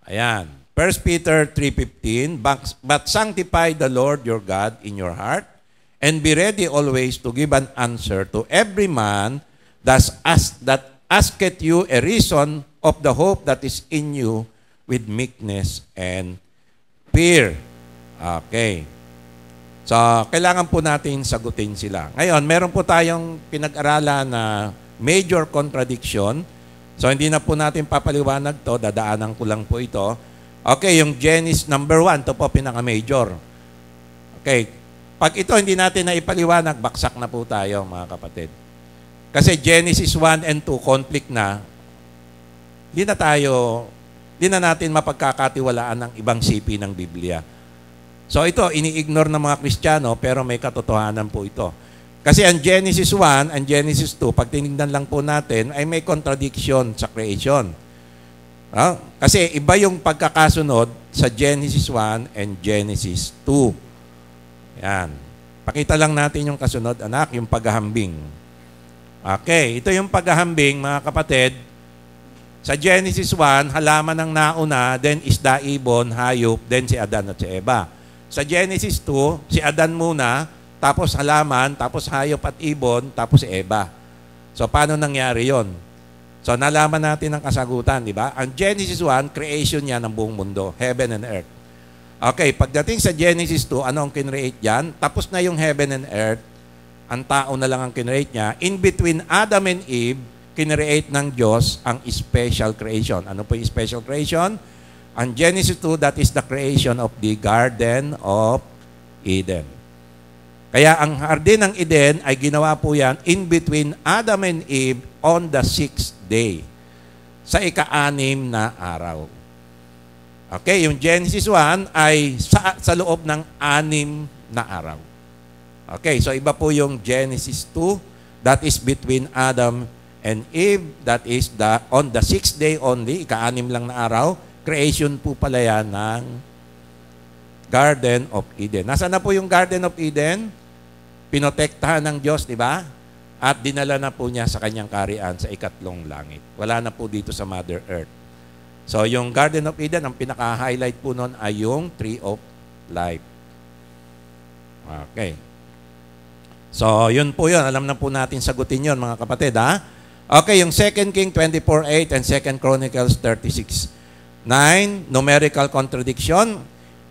Ayan. 1 Peter 3:15, but sanctify the Lord your God in your heart, and be ready always to give an answer to every man that asketh you a reason of the hope that is in you with meekness and fear. Okay. So, kailangan po natin sagutin sila. Ngayon, meron po tayong pinag-aralan na major contradiction. So, hindi na po natin papaliwanag to. Dadaanan ko lang po ito. Okay, yung Genesis number 1, ito po pinaka-major. Okay. Pag ito hindi natin na ipaliwanag, baksak na po tayo, mga kapatid. Kasi Genesis 1 and 2, conflict na. Di na natin mapagkakatiwalaan ng ibang sipi ng Biblia. So ito, ini-ignore ng mga Kristiyano, pero may katotohanan po ito. Kasi ang Genesis 1 and Genesis 2, pag tinignan lang po natin, ay may contradiction sa creation. Kasi iba yung pagkakasunod sa Genesis 1 and Genesis 2. Yan. Pakita lang natin yung kasunod, anak, yung paghahambing. Okay, ito yung paghahambing, mga kapatid. Sa Genesis 1, halaman ang nauna, then isda, ibon, hayop, then si Adan at si Eva. Sa Genesis 2, si Adan muna, tapos halaman, tapos hayop at ibon, tapos si Eva. So, paano nangyari yon? So, nalaman natin ang kasagutan, di ba? Ang Genesis 1, creation niya ng buong mundo, heaven and earth. Okay, pagdating sa Genesis 2, ano ang kinreate dyan? Tapos na yung heaven and earth, ang tao na lang ang kinreate niya. In between Adam and Eve, kinreate ng Diyos ang special creation. Ano po yung special creation? Ang Genesis 2, that is the creation of the Garden of Eden. Kaya ang Garden ng Eden ay ginawa po yan in between Adam and Eve on the 6th day. Sa ika-6 na araw. Okay, yung Genesis 1 ay sa loob ng 6 na araw. Okay, so iba po yung Genesis 2, that is between Adam and Eve, that is on the 6th day only, ika-6 lang na araw, creation po pala yan ng Garden of Eden. Nasaan na po yung Garden of Eden? Pinotektahan ng Diyos, di ba? At dinala na po niya sa kanyang kaharian sa ikatlong langit. Wala na po dito sa Mother Earth. So, yung Garden of Eden, ang pinaka-highlight po nun ay yung Tree of Life. Okay. So, yun po yun. Alam na po natin sagutin yun, mga kapatid, ha? Okay, yung 2 King 24:8 and 2 Chronicles 36:9, numerical contradiction.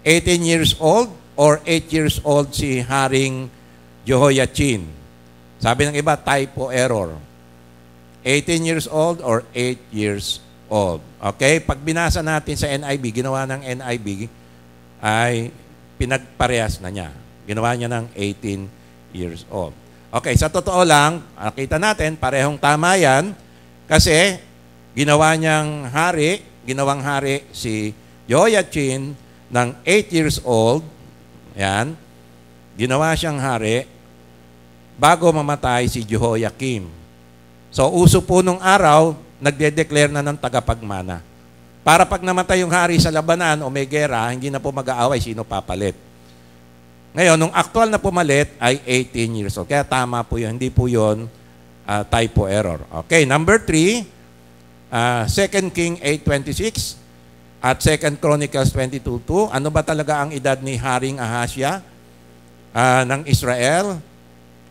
18 years old or 8 years old si Haring Jehoiachin. Sabi ng iba, typo error. 18 years old or 8 years old. Okay? Pag binasa natin sa NIV, ginawa ng NIV, ay pinagparehas na niya. Ginawa niya ng 18 years old. Okay, sa totoo lang, nakita natin, parehong tama yan, kasi ginawang hari si Jehoiachin ng 8 years old, yan, ginawa siyang hari bago mamatay si Jehoiakim. So, uso po nung araw, nagde-declare na ng tagapagmana. Para pag namatay yung hari sa labanan o may gera, hindi na po mag-aaway sino papalit. Ngayon, nung actual na pumalit ay 18 years old. Kaya tama po yun. Hindi po yun typo error. Okay, number 3, 2 King 8:26 at 2 Chronicles 22:2. Ano ba talaga ang edad ni Haring Ahasya ng Israel?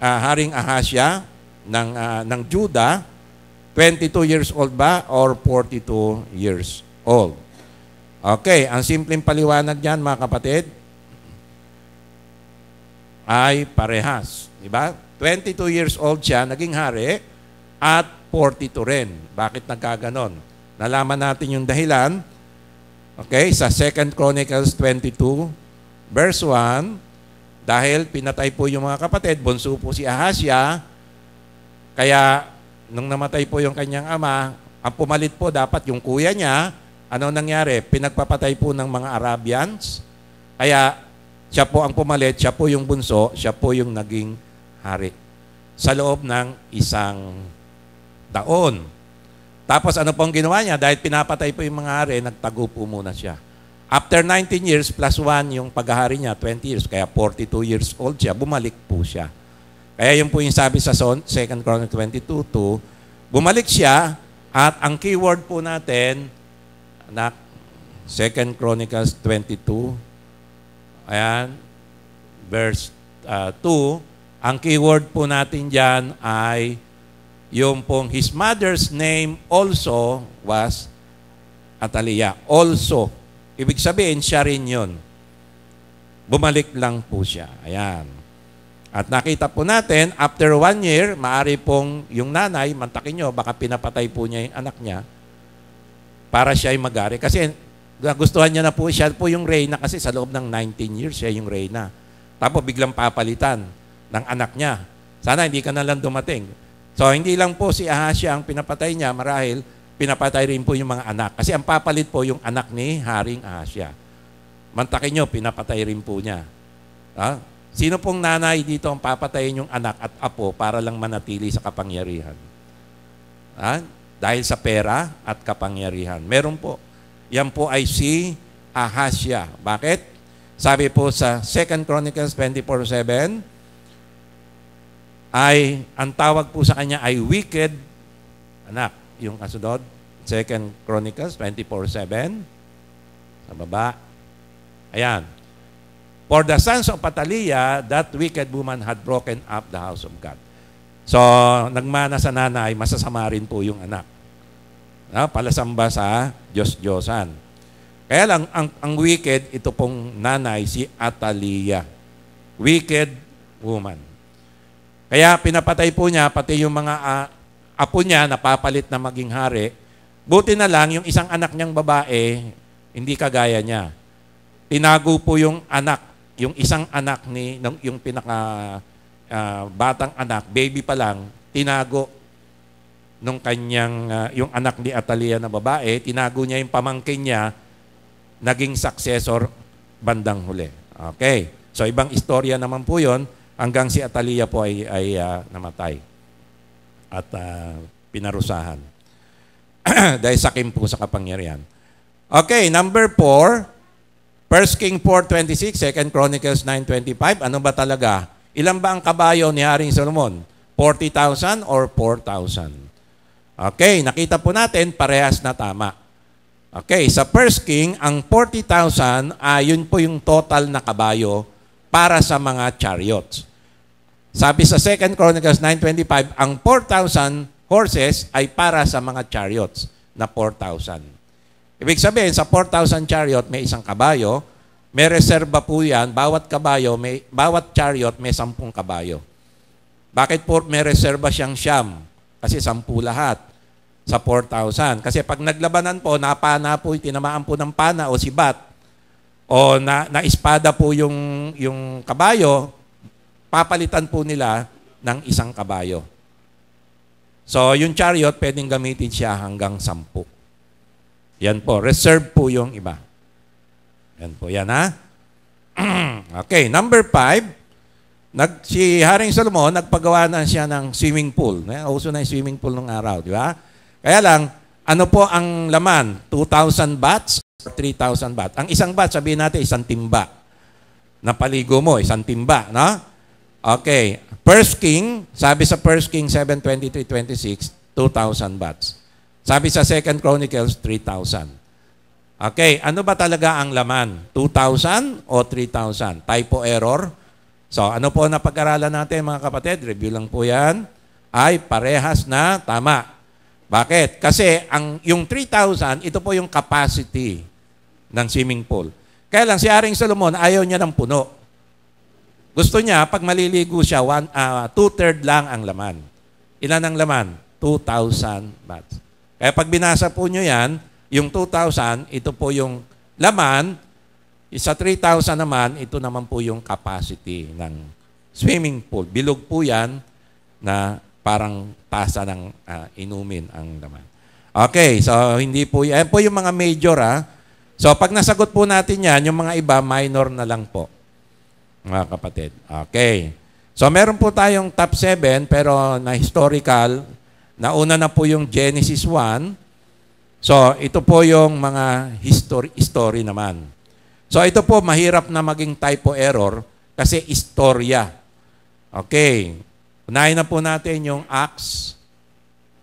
Haring Ahasya ng Judah, 22 years old ba or 42 years old? Okay, ang simpleng paliwanag dyan, mga kapatid, ay parehas. Diba? 22 years old siya, naging hari, at 42 rin. Bakit nagkaganon? Nalaman natin yung dahilan. Okay, sa 2 Chronicles 22, verse 1, dahil pinatay po yung mga kapatid, bunso po si Ahasya, kaya nung namatay po yung kanyang ama, ang pumalit po dapat yung kuya niya. Ano nangyari? Pinagpapatay po ng mga Arabians. Kaya siya po ang pumalit, siya po yung bunso, siya po yung naging hari. Sa loob ng 1 taon. Tapos ano pong ginawa niya? Dahil pinapatay po yung mga hari, nagtago po muna siya. After 19 years plus 1 yung paghahari niya, 20 years, kaya 42 years old siya, bumalik po siya. Kaya yun po yung sabi sa 2 Chronicles 22:2, bumalik siya at ang keyword po natin na 2 Chronicles 22, ayan, verse 2, ang keyword po natin dyan ay yung pong his mother's name also was Atalia. Also. Ibig sabihin, siya rin yun. Bumalik lang po siya. Ayan. At nakita po natin, after 1 year, maari pong yung nanay, mantakin nyo, baka pinapatay po niya yung anak niya para siya ay mag-ari. Kasi gustuhan niya na po, siya po yung reyna kasi sa loob ng 19 years, siya yung reyna. Tapos biglang papalitan ng anak niya. Sana hindi ka na lang dumating. So, hindi lang po si Ahasya ang pinapatay niya, marahil pinapatay rin po yung mga anak. Kasi ang papalit po yung anak ni Haring Ahasya. Mantakin nyo, pinapatay rin po niya. Sino pong nanay dito ang papatayin yung anak at apo para lang manatili sa kapangyarihan? Dahil sa pera at kapangyarihan. Meron po. Yan po ay si Ahasya. Bakit? Sabi po sa 2 Chronicles 24:7, ay ang tawag po sa kanya ay wicked anak. Yung kasunod, 2 Chronicles 24:7. Sa baba. Ayan. For the sons of Athaliah, that wicked woman had broken up the house of God. So, nagmana sa nanay, masasama rin po yung anak. Palasamba sa Diyos-Diyosan. Kaya lang, ang wicked, ito pong nanay, si Athaliah. Wicked woman. Kaya pinapatay po niya, pati yung mga apo niya, napapalit na maging hari. Buti na lang, yung isang anak niyang babae, hindi kagaya niya. Tinago po yung anak, yung isang anak yung pinaka batang anak, baby pa lang, tinago nung kanyang, yung anak ni Athaliah na babae, tinago niya yung pamangkin niya, naging successor bandang huli. Okay. So, ibang istorya naman po yun, hanggang si Athaliah po ay namatay at pinarusahan. Dahil sakim po sa kapangyarihan. Okay, number 4, 1 King 4:26, 2 Chronicles 9:25. Ano ba talaga? Ilan ba ang kabayo ni Haring Solomon? 40,000 or 4,000? Okay, nakita po natin, parehas na tama. Okay, sa 1 King, ang 40,000, yun po yung total na kabayo para sa mga chariots. Sabi sa 2 Chronicles 9:25, ang 4,000 horses ay para sa mga chariots na 4,000. Ibig sabihin, sa 4,000 chariot, may isang kabayo, may reserba po yan, bawat chariot may 10 kabayo. Bakit po may reserba siyang 9? Kasi 10 lahat sa 4,000. Kasi pag naglabanan po, napana po, tinamaan po ng pana o sibat, o na-espada po yung kabayo, papalitan po nila ng isang kabayo. So, yung chariot, pwedeng gamitin siya hanggang 10. Yan po. Reserve po yung iba. Yan po. Yan ha. Okay. Number 5. Si Haring Solomon, nagpagawa na siya ng swimming pool. Uso na yung swimming pool nung araw. Di ba? Kaya lang, ano po ang laman? 2,000 bats or 3,000 bats? Ang isang bat, sabihin natin, isang timba. Napaligo mo, isang timba. No? Okay. 1 King, sabi sa 1 King 7:23-26, 2,000 bats. Sabi sa 2 Chronicles, 3,000. Okay, ano ba talaga ang laman? 2,000 o 3,000? Typo error? So, ano po napag-aralan natin mga kapatid? Review lang po yan. Ay parehas na tama. Bakit? Kasi yung 3,000, ito po yung capacity ng swimming pool. Kaya lang si Haring Solomon, ayaw niya ng puno. Gusto niya, pag maliligo siya, 2/3 lang ang laman. Ilan ang laman? 2,000 bats. Kaya pag binasa po nyo yan, yung 2,000, ito po yung laman. Sa 3,000 naman, ito naman po yung capacity ng swimming pool. Bilog po yan na parang tasa ng inumin ang laman. Okay, so hindi po yan. Po yung mga major So pag nasagot po natin yan, yung mga iba, minor na lang po. Mga kapatid. Okay. So meron po tayong top 7, pero na historical. Nauna na po yung Genesis 1. So, ito po yung mga history naman. So, ito po mahirap na maging typo error kasi istorya. Okay. Unahin na po natin yung Acts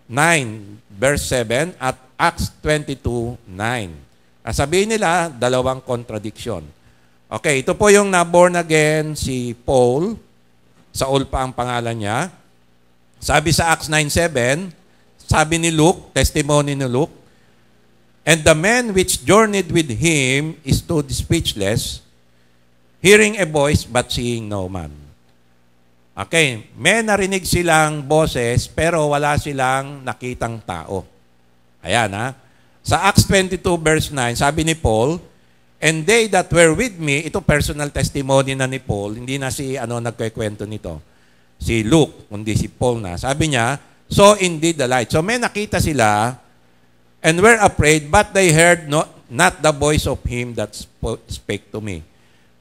9, verse 7 at Acts 22:9. Sabihin nila, dalawang contradiction. Okay, ito po yung na-born again si Paul. Saul pa ang pangalan niya. Sabi sa Acts 9:7, sabi ni Luke, testimony ni Luke, and the men which journeyed with him stood speechless, hearing a voice but seeing no man. Okay, may narinig silang boses pero wala silang nakitang tao. Ayan Sa Acts 22 verse 9, sabi ni Paul, and they that were with me, ito personal testimony na ni Paul, hindi na si nagkikwento nito. Si Luke, kundi si Paul na. Sabi niya, saw indeed the light. So may nakita sila and were afraid, but they heard not the voice of him that spake to me.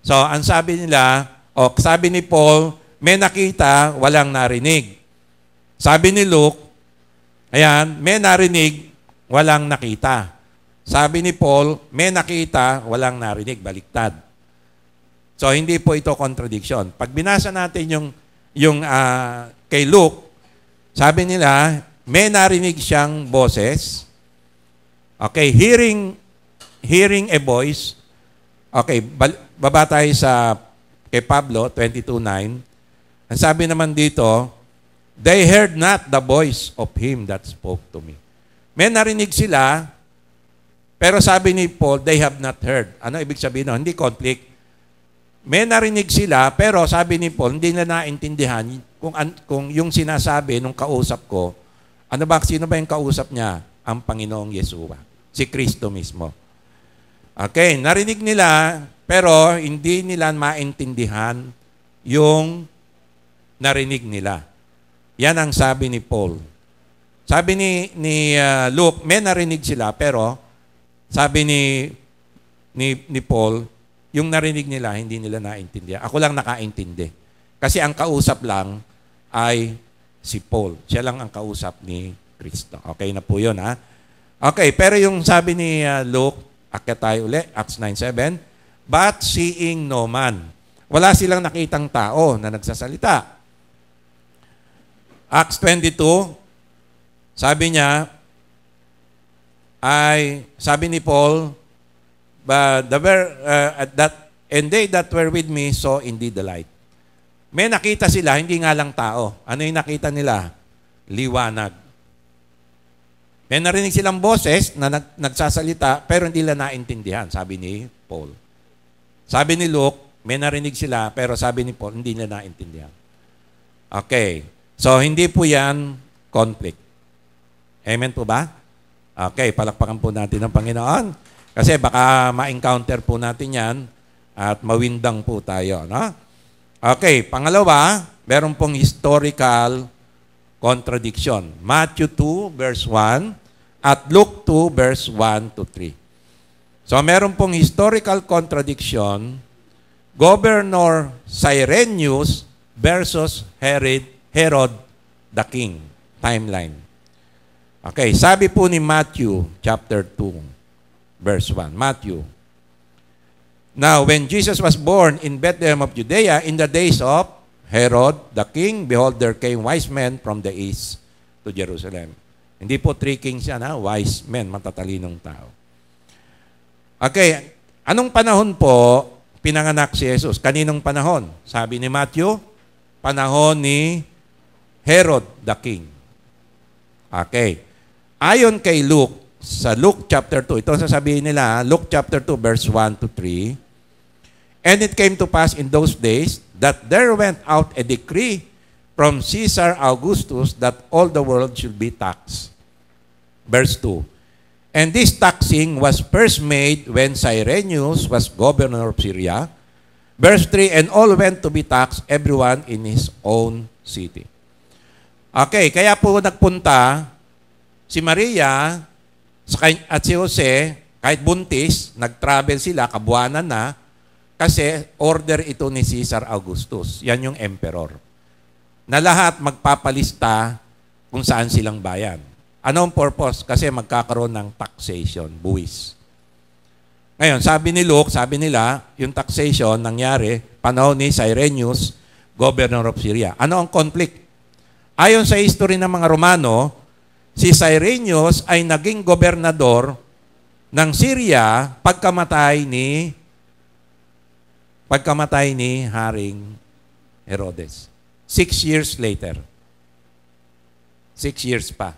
So ang sabi nila, sabi ni Paul, may nakita, walang narinig. Sabi ni Luke, ayan, may narinig, walang nakita. Sabi ni Paul, may nakita, walang narinig, baliktad. So hindi po ito contradiction. Pag binasa natin yung kay Luke, sabi nila, may narinig siyang boses. Okay, hearing a voice. Okay, baba tayo sa kay Pablo 22:9. Ang sabi naman dito, they heard not the voice of him that spoke to me. May narinig sila, pero sabi ni Paul, they have not heard. Ano ibig sabihin? Hindi conflict. May narinig sila, pero sabi ni Paul, hindi na naintindihan kung yung sinasabi nung kausap ko, sino ba yung kausap niya? Ang Panginoong Yeshua. Si Kristo mismo. Okay, narinig nila, pero hindi nila maintindihan yung narinig nila. Yan ang sabi ni Paul. Sabi ni Luke, may narinig sila, pero sabi ni Paul, yung narinig nila, hindi nila naintindihan. Ako lang nakaintindi. Kasi ang kausap lang ay si Paul. Siya lang ang kausap ni Kristo. Okay na po yun, ha? Okay, pero yung sabi ni Luke, akyat tayo uli, Acts 9:7, but seeing no man. Wala silang nakitang tao na nagsasalita. Acts 22, sabi niya, sabi ni Paul, but and they that were with me saw indeed the light. May nakita sila, hindi nga lang tao. Ano yung nakita nila? Liwanag. May narinig silang boses na nagsasalita, pero hindi nila naintindihan, sabi ni Paul. Sabi ni Luke, may narinig sila, pero sabi ni Paul, hindi nila naintindihan. Okay. So, hindi po yan conflict. Amen po ba? Okay, palakpakan po natin ng Panginoon. Kasi baka ma-encounter po natin yan at mawindang po tayo. No? Okay, pangalawa, meron pong historical contradiction. Matthew 2, verse 1 at Luke 2, verse 1 to 3. So, meron pong historical contradiction, Governor Cyrenius versus Herod the King. Timeline. Okay, sabi po ni Matthew chapter 2, verse 1. Matthew. Now, when Jesus was born in Bethlehem of Judea, in the days of Herod the king, behold, there came wise men from the east to Jerusalem. Hindi po three kings yan, ha? Wise men, matatalinong tao. Okay, anong panahon po pinanganak si Jesus? Kaninong panahon? Sabi ni Matthew, panahon ni Herod the king. Okay. Ayon kay Luke, sa Luke chapter 2, ito sasabihin nila, Luke chapter 2, verse 1 to 3, and it came to pass in those days that there went out a decree from Caesar Augustus that all the world should be taxed. Verse 2, and this taxing was first made when Cyrenius was governor of Syria. Verse 3, and all went to be taxed, everyone in his own city. Okay, kaya po nagpunta si Maria at si Jose, kahit buntis, nag-travel sila, kabuanan na, kasi order ito ni Caesar Augustus. Yan yung emperor. Na lahat magpapalista kung saan silang bayan. Anong purpose? Kasi magkakaroon ng taxation, buwis. Ngayon, sabi ni Luke, sabi nila, yung taxation nangyari, panahon ni Cyrenius, governor of Syria. Ano ang conflict? Ayon sa history ng mga Romano, si Cyrenius ay naging gobernador ng Syria pagkamatay ni Haring Herodes. 6 years later. 6 years pa.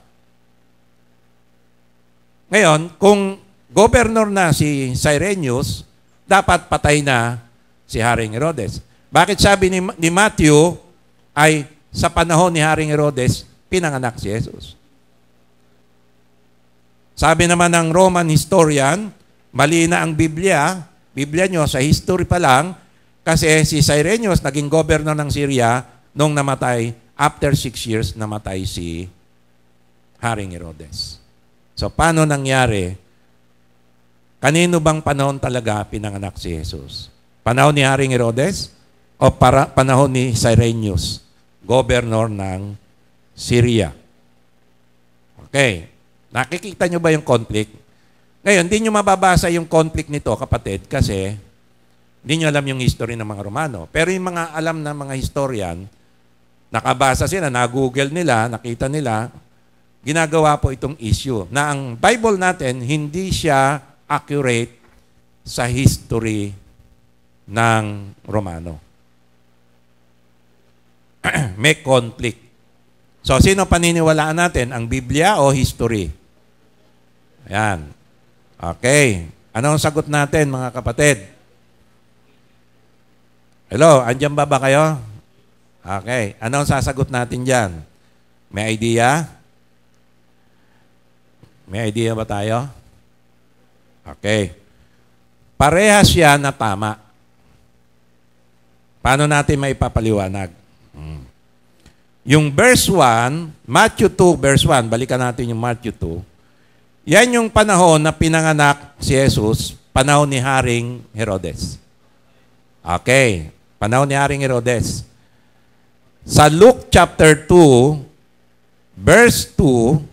Ngayon, kung governor na si Cyrenius, dapat patay na si Haring Herodes. Bakit sabi ni Matthew ay sa panahon ni Haring Herodes, pinanganak si Jesus? Sabi naman ng Roman historian, mali na ang Biblia nyo sa history pa lang, kasi si Cyrenius naging governor ng Syria nung namatay, after 6 years namatay si Haring Herodes. So, paano nangyari? Kanino bang panahon talaga pinanganak si Jesus? Panahon ni Haring Herodes o panahon ni Cyrenius, governor ng Syria? Okay. Nakikita nyo ba yung conflict? Ngayon, hindi nyo mababasa yung conflict nito, kapatid, kasi hindi nyo alam yung history ng mga Romano. Pero yung mga alam ng mga historian, nakabasa sila, na-google nila, nakita nila, ginagawa po itong issue na ang Bible natin hindi siya accurate sa history ng Romano. May conflict. So, sino paniniwalaan natin? Ang Biblia o history? Ayan. Okay. Ano ang sagot natin, mga kapatid? Hello, andyan ba kayo? Okay. Ano ang sasagot natin dyan? May idea? May idea ba tayo? Okay. Parehas siya na tama. Paano natin maipapaliwanag? Yung verse 1, Matthew 2 verse 1, balikan natin yung Matthew 2, yan yung panahon na pinanganak si Jesus, panahon ni Haring Herodes. Okay. Panahon ni Haring Herodes. Sa Luke chapter 2, verse 2,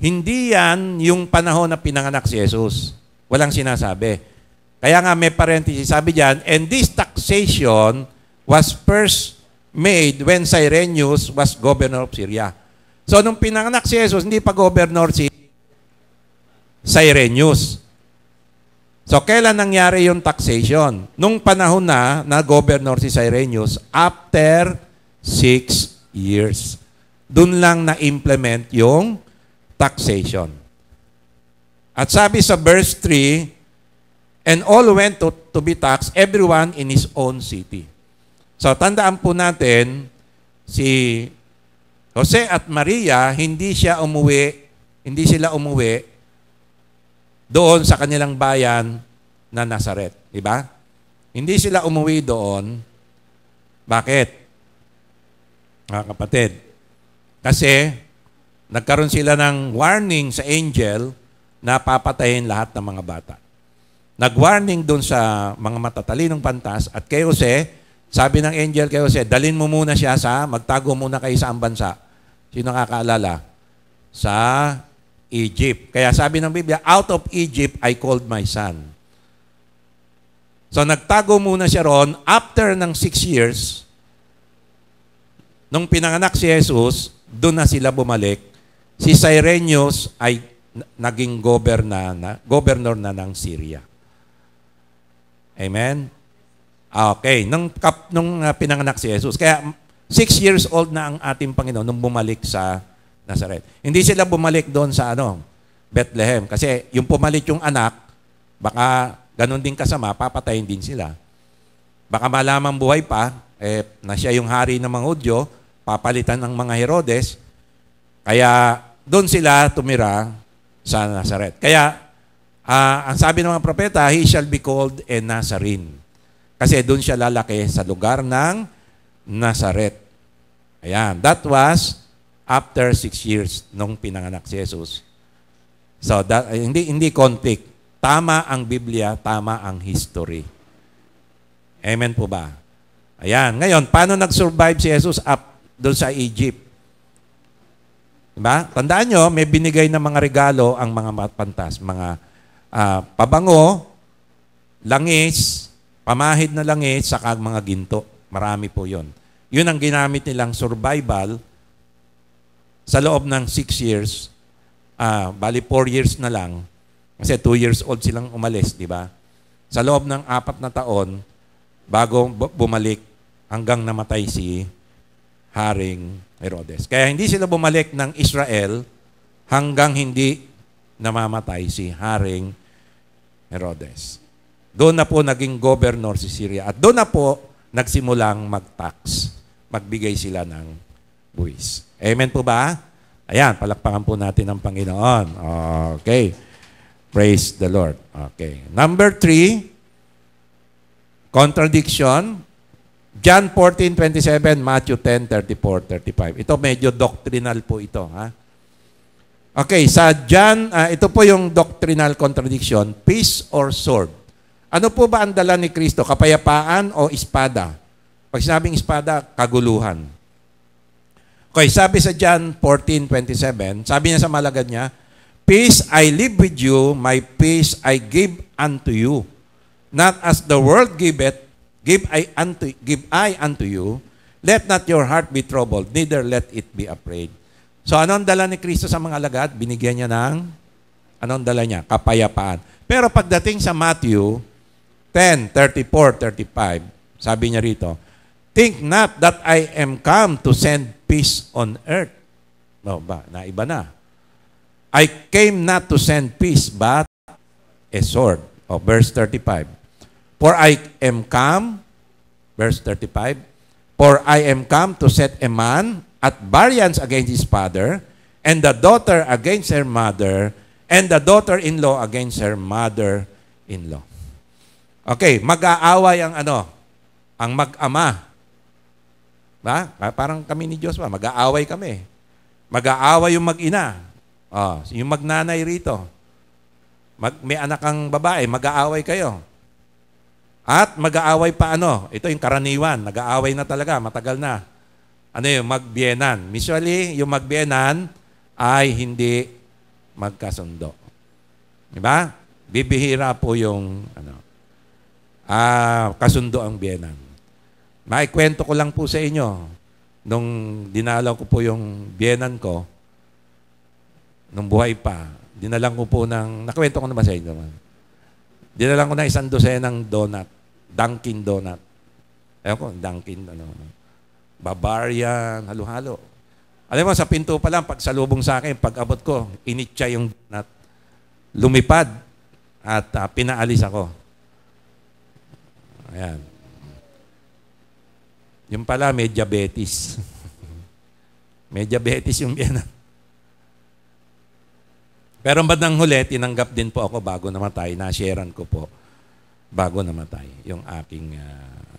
hindi yan yung panahon na pinanganak si Jesus. Walang sinasabi. Kaya nga may parenthesis, sabi diyan, and this taxation was first made when Cyrenius was governor of Syria. So, nung pinanganak si Jesus, hindi pa governor si Cyrenius. So, kailan nangyari yung taxation? Nung panahon na governor si Cyrenius, after 6 years. Doon lang na-implement yung taxation. At sabi sa verse 3, and all went to be taxed, everyone in his own city. So, tandaan po natin, si Jose at Maria, hindi sila umuwi doon sa kanilang bayan na Nazaret. Diba? Hindi sila umuwi doon. Bakit? Mga kapatid. Kasi, nagkaroon sila ng warning sa angel na papatayin lahat ng mga bata. Nag-warning doon sa mga matatalinong pantas at kay Jose, sabi ng angel kay Jose, dalhin mo muna siya magtago muna kayo sa bansa. Sino nakakaalala? Sa Egypt. Kaya sabi ng Biblia, out of Egypt I called my son. So nagtago muna siya ron. After ng 6 years, nung pinanganak si Jesus, doon na sila bumalik. Si Cyrenius ay naging governor na ng Syria. Amen? Okay, nung pinanganak si Jesus. Kaya 6 years old na ang ating Panginoon nung bumalik sa Nazaret. Hindi sila bumalik doon sa Bethlehem. Kasi yung pumalit yung anak, baka ganun din kasama, papatayin din sila. Baka malamang buhay pa, na siya yung hari ng mga Hudyo, papalitan ng mga Herodes, kaya doon sila tumira sa Nazaret. Kaya, ang sabi ng mga propeta, he shall be called a Nazarene. Kasi doon siya lalaki sa lugar ng Nazaret. Ayan. That was after 6 years nung pinanganak si Jesus. So, hindi conflict. Tama ang Biblia, tama ang history. Amen po ba? Ayan. Ngayon, paano nag-survive si Jesus up doon sa Egypt? Diba? Tandaan nyo, may binigay na mga regalo ang mga pantas. Mga pabango, langis, pamahid na langis, saka mga ginto. Marami po yon. Yun ang ginamit nilang survival sa loob ng 6 years. Bali 4 years na lang. Kasi 2 years old silang umalis, di ba? Sa loob ng 4 na taon, bago bumalik hanggang namatay si Haring Herodes. Kaya hindi sila bumalik ng Israel hanggang hindi namamatay si Haring Herodes. Doon na po naging governor si Syria. At doon na po nagsimulang mag-tax. Magbigay sila ng buwis. Amen po ba? Ayan, palakpakan po natin ang Panginoon. Okay. Praise the Lord. Okay. Number 3, contradiction. John 14:27, Matthew 10:34-35. Ito medyo doctrinal po ito. Ha? Okay, sa John, ito po yung doctrinal contradiction, peace or sword. Ano po ba ang dala ni Kristo? Kapayapaan o espada? Pag sinabing espada, kaguluhan. Okay, sabi sa John 14:27, sabi niya sa malagad niya, peace I leave with you, my peace I give unto you. Not as the world giveth, give I unto you. Let not your heart be troubled, neither let it be afraid. So, anong dala ni Kristo sa mga alagad? Binigyan niya ng, anong dala niya? Kapayapaan. Pero pagdating sa Matthew 10:34-35, sabi niya rito, think not that I am come to send peace on earth. No, naiba na. I came not to send peace, but a sword. Verse 35. For I am come, verse 35, for I am come to set a man at variance against his father, and the daughter against her mother, and the daughter-in-law against her mother-in-law. Okay, mag-aaway ang ang mag-ama. Ba? Parang kami ni Diyos ba? Mag-aaway kami. Mag-aaway yung mag-ina. Yung magnanay rito. May anak kang babae, mag-aaway kayo. At mag-aaway pa ito yung karaniwan, nag-aaway na talaga, matagal na. Yung magbiyenan. Usually, yung magbiyenan ay hindi magkasundo. Diba? Bibihira po yung kasundo ang biyenan. Maikwento ko lang po sa inyo, nung dinalaw ko po yung biyenan ko, nung buhay pa, dinalang ko po nakwento ko naman sa inyo naman. Dinalang ko ng 1 dosenang donut, Dunkin donut. Ewan ko, Dunkin, Bavarian, halo-halo. Alam mo, sa pinto pa lang, pag salubong sa akin, pag abot ko, initya yung donut, lumipad, at pinaalis ako. Ayan. Yung pala, may diabetes. May diabetes yung biyanan. Pero bandang huli, tinanggap din po ako bago namatay. Na-sharean ko po bago namatay yung aking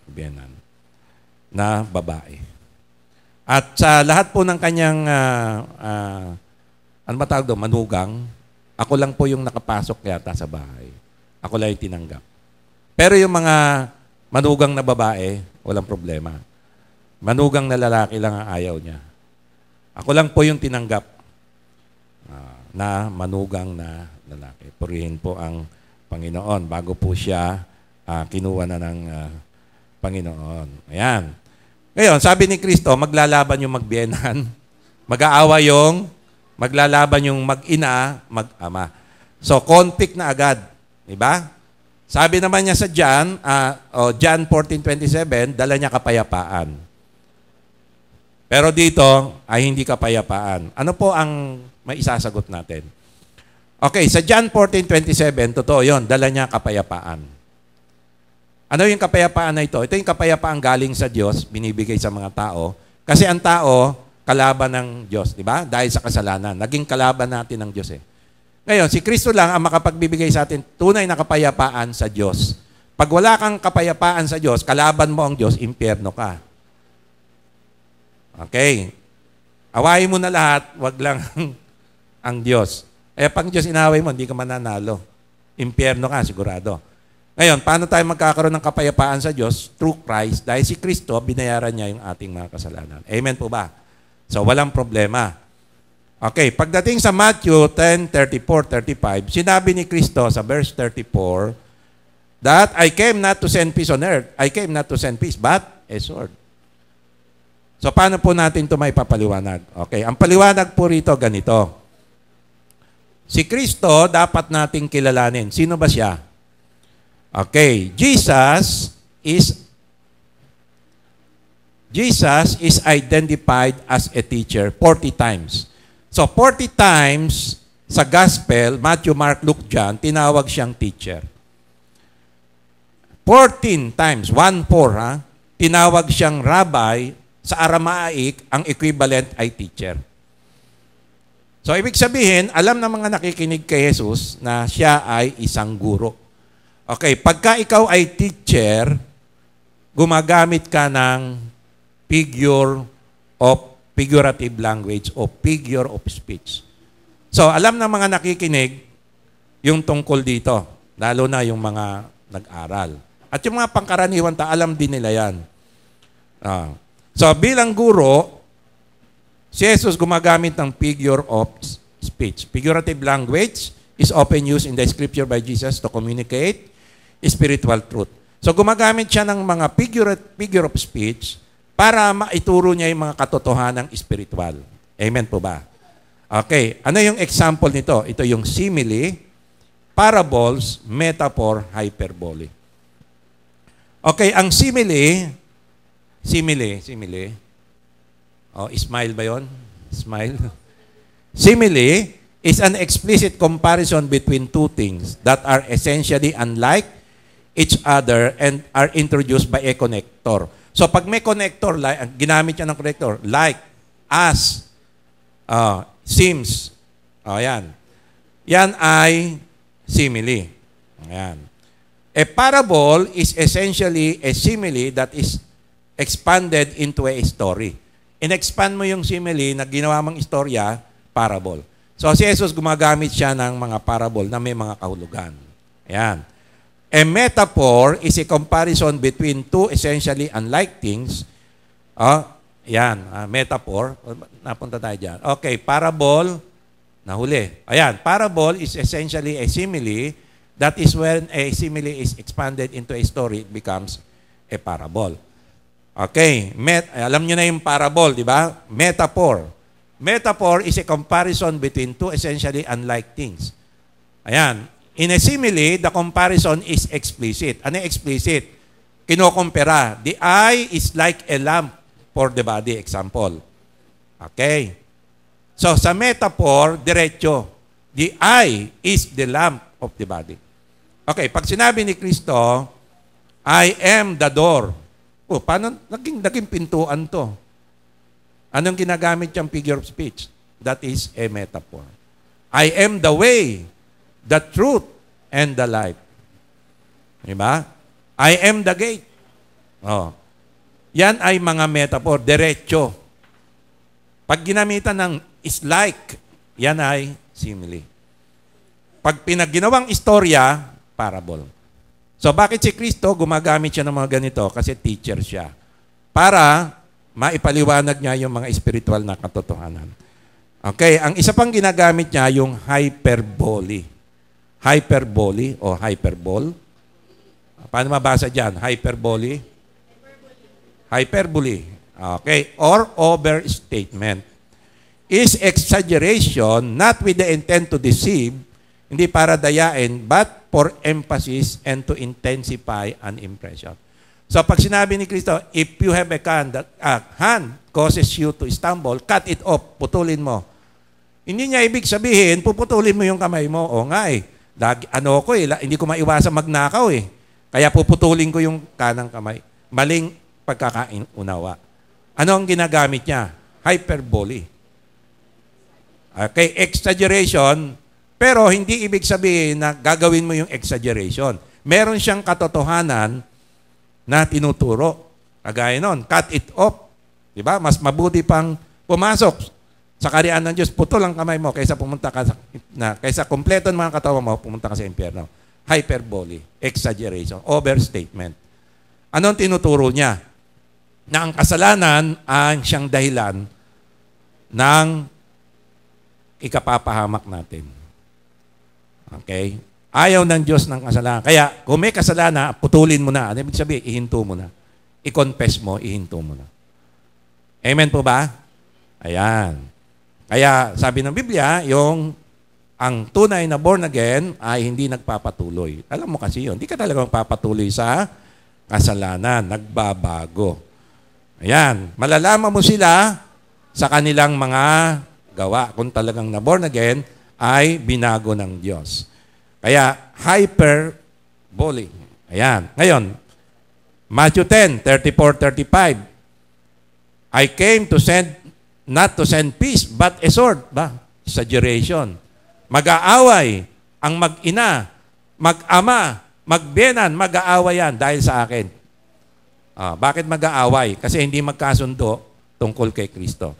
biyanan na babae. At sa lahat po ng kanyang, ano ba tawag doon, manugang, ako lang po yung nakapasok yata sa bahay. Ako lang yung tinanggap. Pero yung mga manugang na babae, walang problema. Manugang na lalaki lang ang ayaw niya. Ako lang po yung tinanggap na manugang na lalaki. Purihin po ang Panginoon bago po siya kinuha na ng Panginoon. Ayan. Ngayon, sabi ni Kristo, maglalaban yung magbiyenan, mag-aawa yung, maglalaban yung mag-ina, mag-ama. So, conflict na agad. Diba? Sabi naman niya sa John, John 14:27, dala niya kapayapaan. Pero dito ay hindi kapayapaan. Ano po ang may isasagot natin? Okay, sa John 14:27, totoo yun, dala niya kapayapaan. Ano yung kapayapaan na ito? Ito yung kapayapaan galing sa Diyos, binibigay sa mga tao. Kasi ang tao, kalaban ng Diyos, di ba? Dahil sa kasalanan. Naging kalaban natin ng Diyos eh. Ngayon, si Kristo lang ang makapagbibigay sa atin tunay na kapayapaan sa Diyos. Pag wala kang kapayapaan sa Diyos, kalaban mo ang Diyos, impyerno ka. Okay. Awayin mo na lahat, wag lang ang Diyos. Pag Diyos inaway mo, hindi ka mananalo. Impyerno ka, sigurado. Ngayon, paano tayo magkakaroon ng kapayapaan sa Diyos? Through Christ. Dahil si Kristo, binayaran niya yung ating mga kasalanan. Amen po ba? So, walang problema. Okay, pagdating sa Matthew 10:34-35, sinabi ni Kristo sa verse 34, that I came not to send peace on earth. I came not to send peace, but a sword. So, paano po natin ito may papaliwanag? Okay, ang paliwanag po rito ganito. Si Kristo, dapat nating kilalanin. Sino ba siya? Okay, Jesus is identified as a teacher 40 times. So 40 times sa Gospel, Matthew, Mark, Luke, John, tinawag siyang teacher. 14 times, 1-4, tinawag siyang rabbi. Sa Aramaic, ang equivalent ay teacher. So ibig sabihin, alam ng mga nakikinig kay Jesus na siya ay isang guro. Okay, pagka ikaw ay teacher, gumagamit ka ng figurative language o figure of speech. So, alam ng mga nakikinig yung tungkol dito, lalo na yung mga nag-aral. At yung mga pangkaraniwan, alam din nila yan. So, bilang guro, si Jesus gumagamit ng figure of speech. Figurative language is often used in the scripture by Jesus to communicate spiritual truth. So, gumagamit siya ng mga figure of speech para maituro niya yung mga katotohanan spiritual. Amen po ba? Okay. Ano yung example nito? Ito yung simile, parables, metaphor, hyperbole. Okay, ang simile. Oh, smile ba yun? Smile. Simile is an explicit comparison between two things that are essentially unlike each other and are introduced by a connector. So, pag may connector, ginamit niya ng connector, like, as, seems, yan. Yan ay simile. Yan. A parable is essentially a simile that is expanded into a story. In-expand mo yung simile na ginawa mong istorya, parable. So, si Jesus gumagamit siya ng mga parable na may mga kahulugan. Ayan. A metaphor is a comparison between two essentially unlike things. Metaphor. Napunta tayo dyan. Okay, parable. Nahuli. Ayan, parable is essentially a simile. That is when a simile is expanded into a story, it becomes a parable. Okay, alam nyo na yung parable, di ba? Metaphor. Metaphor is a comparison between two essentially unlike things. Ayan. In a simile, the comparison is explicit. Ano yung explicit? Kinokompara. The eye is like a lamp for the body, example. Okay. So, sa metaphor, diretso. The eye is the lamp of the body. Okay, pag sinabi ni Kristo, I am the door. Paano naging pintuan to? Anong ginagamit niyang figure of speech? That is a metaphor. I am the way, the truth, and the life. Diba? I am the gate. Yan ay mga metaphor, diretso. Pag ginamitan ng is like, yan ay simile. Pag pinagginawang istorya, parable. So, bakit si Kristo gumagamit siya ng mga ganito? Kasi teacher siya. Para maipaliwanag niya yung mga spiritual na katotohanan. Okay, ang isa pang ginagamit niya yung hyperbole. Hyperbole o hyperbole. Paano mabasa dyan? Hyperbole? Hyperbole. Okay, or overstatement. Is exaggeration not with the intent to deceive, hindi para dayain, but for emphasis and to intensify an impression. So pag sinabi ni Kristo, if you have a hand causes you to stumble, cut it off, putulin mo. Hindi niya ibig sabihin, puputulin mo yung kamay mo. O nga hindi ko maiwasan magnakaw eh. Kaya puputulin ko yung kanang kamay. Maling pagkakaunawa. Ano ang ginagamit niya? Hyperbole. Okay, exaggeration. Pero hindi ibig sabihin na gagawin mo yung exaggeration. Meron siyang katotohanan na tinuturo. Kagaya nun, cut it off. Diba? Mas mabuti pang pumasok sa kaharian ng Diyos, putol ang kamay mo kaysa pumunta ka kaysa kumpleto ng mga katawan mo, pumunta ka sa impyerno. Hyperbole, exaggeration, overstatement. Anong tinuturo niya? Na ang kasalanan ang siyang dahilan ng ikapapahamak natin. Okay? Ayaw ng Diyos ng kasalanan. Kaya, kung may kasalanan, putulin mo na. Ano ibig sabihin? Ihinto mo na. I-confess mo, ihinto mo na. Amen po ba? Ayan. Kaya, sabi ng Biblia, ang tunay na born again ay hindi nagpapatuloy. Alam mo kasi yun, hindi ka talaga magpapatuloy sa kasalanan. Nagbabago. Ayan. Malalaman mo sila sa kanilang mga gawa. Kung talagang na born again, ay binago ng Diyos. Kaya, hyperbole. Ayan. Ngayon, Matthew 10, 34-35. I came to not to send peace, but a sword. Exaggeration. Mag-aaway ang mag-ina, mag-ama, magbiyenan, mag-aawayan dahil sa akin. Bakit mag-aaway? Kasi hindi magkasundo tungkol kay Kristo.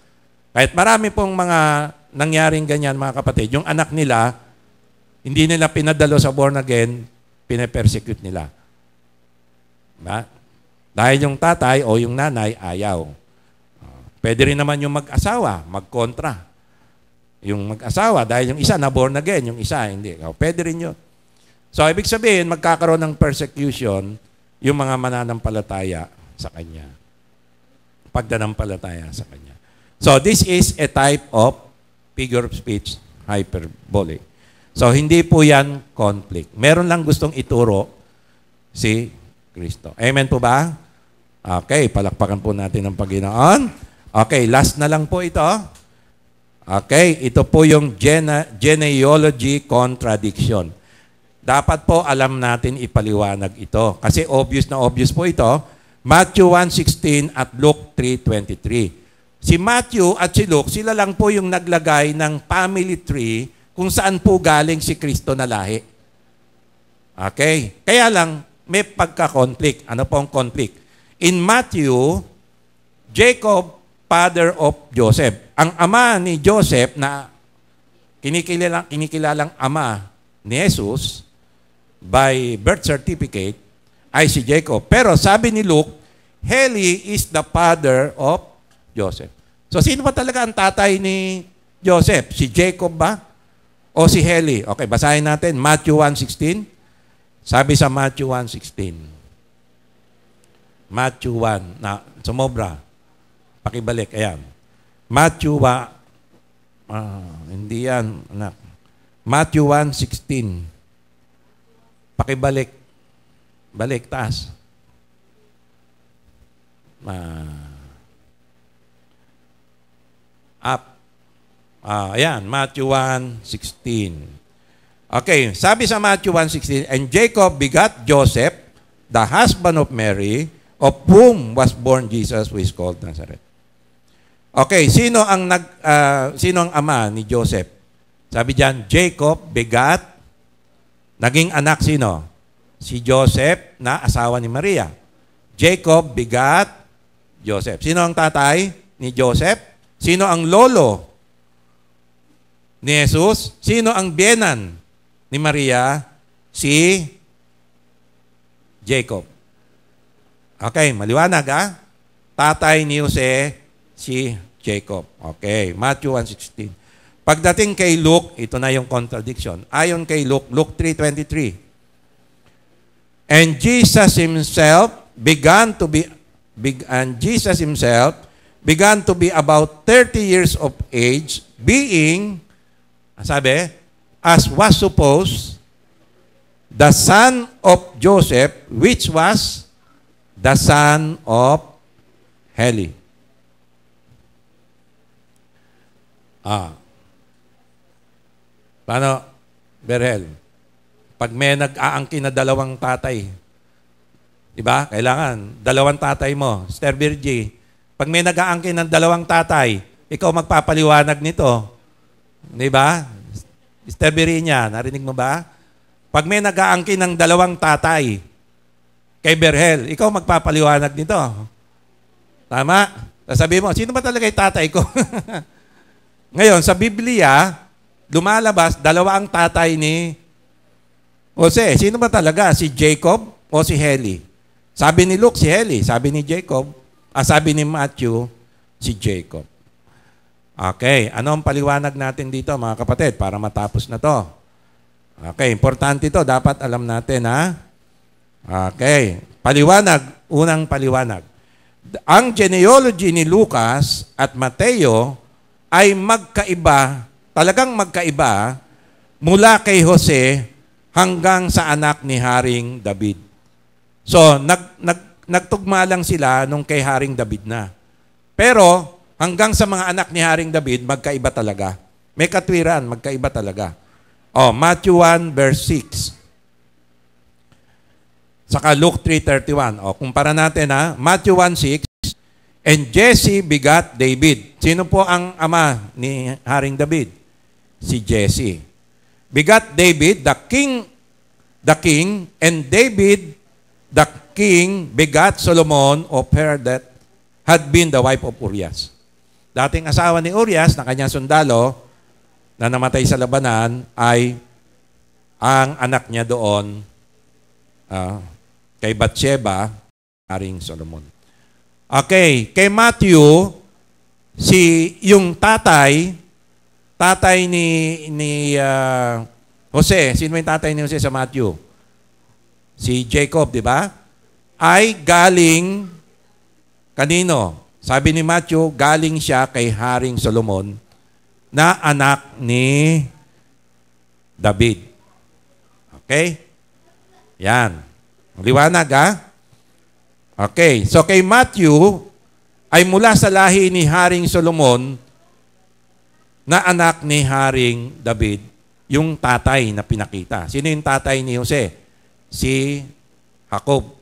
Kahit marami pong mga nangyaring ganyan, mga kapatid, yung anak nila, hindi nila pinadalo sa born again, pinapersecute nila. Diba? Dahil yung tatay o yung nanay ayaw. Pwede rin naman yung mag-asawa, magkontra. Yung mag-asawa, dahil yung isa na born again, yung isa hindi. Pwede rin yun. So, ibig sabihin, magkakaroon ng persecution yung mga mananampalataya sa kanya. Pagdanampalataya sa kanya. So, this is a type of figure of speech, hyperbole. So, hindi po yan conflict. Meron lang gustong ituro si Kristo. Amen po ba? Okay, palakpakan po natin ang Panginoon. Okay, last na lang po ito. Okay, ito po yung genealogy contradiction. Dapat po alam natin ipaliwanag ito. Kasi obvious na obvious po ito. Matthew 1:16 at Luke 3:23. Si Matthew at si Luke, sila lang po yung naglagay ng family tree kung saan po galing si Kristo na lahi. Okay? Kaya lang, may pagka-conflict. Ano po ang conflict? In Matthew, Jacob, father of Joseph. Ang ama ni Joseph na kinikilalang ama ni Jesus by birth certificate ay si Jacob. Pero sabi ni Luke, Heli is the father of Joseph. So, sino ba talaga ang tatay ni Joseph? Si Jacob ba? O si Heli? Okay, basahin natin. Matthew 1:16. Sabi sa Matthew 1:16. Matthew 1. Sumobra. Pakibalik. Ayan. Matthew 1. Hindi yan, anak. Matthew 1:16. Pakibalik. Balik, taas. Up. Ayan, Matthew 1:16. Okay, sabi sa Matthew 1:16, and Jacob begat Joseph, the husband of Mary, of whom was born Jesus, who is called Nazareth. Okay, sino ang ama ni Joseph? Sabi diyan, Jacob begat, naging anak sino? Si Joseph na asawa ni Maria. Jacob begat Joseph. Sino ang tatay ni Joseph? Sino ang lolo ni Jesus? Sino ang biyenan ni Maria? Si Jacob. Okay, maliwanag Tatay ni Jose, si Jacob. Okay, Matthew 1:16. Pagdating kay Luke, ito na yung contradiction. Ayon kay Luke, Luke 3:23. And Jesus himself began to be about 30 years of age, being, sabi, as was supposed, the son of Joseph, which was the son of Heli. Paano, Berhel? Pag may nag-aangkin na dalawang tatay, di ba? Kailangan, dalawang tatay mo. Sister Virgie, pag may nag-aangkin ng dalawang tatay, ikaw magpapaliwanag nito. Di ba? Sister Virginia, narinig mo ba? Pag may nag-aangkin ng dalawang tatay, kay Berhel, ikaw magpapaliwanag nito. Tama? Sasabihin mo, sino ba talaga yung tatay ko? Ngayon, sa Biblia, lumalabas, dalawa ang tatay ni Jose. Sino ba talaga? Si Jacob o si Heli? Sabi ni Luke, si Heli. Sabi ni Jacob, sabi ni Matthew, si Jacob. Okay, ano ang paliwanag natin dito, mga kapatid, para matapos na to? Okay, importante ito. Dapat alam natin, Okay, paliwanag. Unang paliwanag. Ang genealogy ni Lucas at Mateo ay magkaiba, talagang magkaiba, mula kay Jose hanggang sa anak ni Haring David. So, nagtugma lang sila nung kay Haring David na. Pero, hanggang sa mga anak ni Haring David, magkaiba talaga. May katwiran, magkaiba talaga. Matthew 1, verse 6. Saka Luke 3:31. Kumpara natin Matthew 1:6. And Jesse begat David. Sino po ang ama ni Haring David? Si Jesse. Begat David, the king, and David, king begat Solomon of her that had been the wife of Urias. Dating asawa ni Urias na kanyang sundalo na namatay sa labanan ay ang anak niya doon kay Bathsheba, Haring Solomon. Okay, kay Matthew, yung tatay ni Jose, sino yung tatay ni Jose sa Matthew? Si Jacob, di ba? Ay galing kanino? Sabi ni Matthew, galing siya kay Haring Solomon na anak ni David. Okay? Yan. Liwanag, ha? Okay. So, kay Matthew, ay mula sa lahi ni Haring Solomon na anak ni Haring David, yung tatay na pinakita. Sino yung tatay ni Jose? Si Jacob.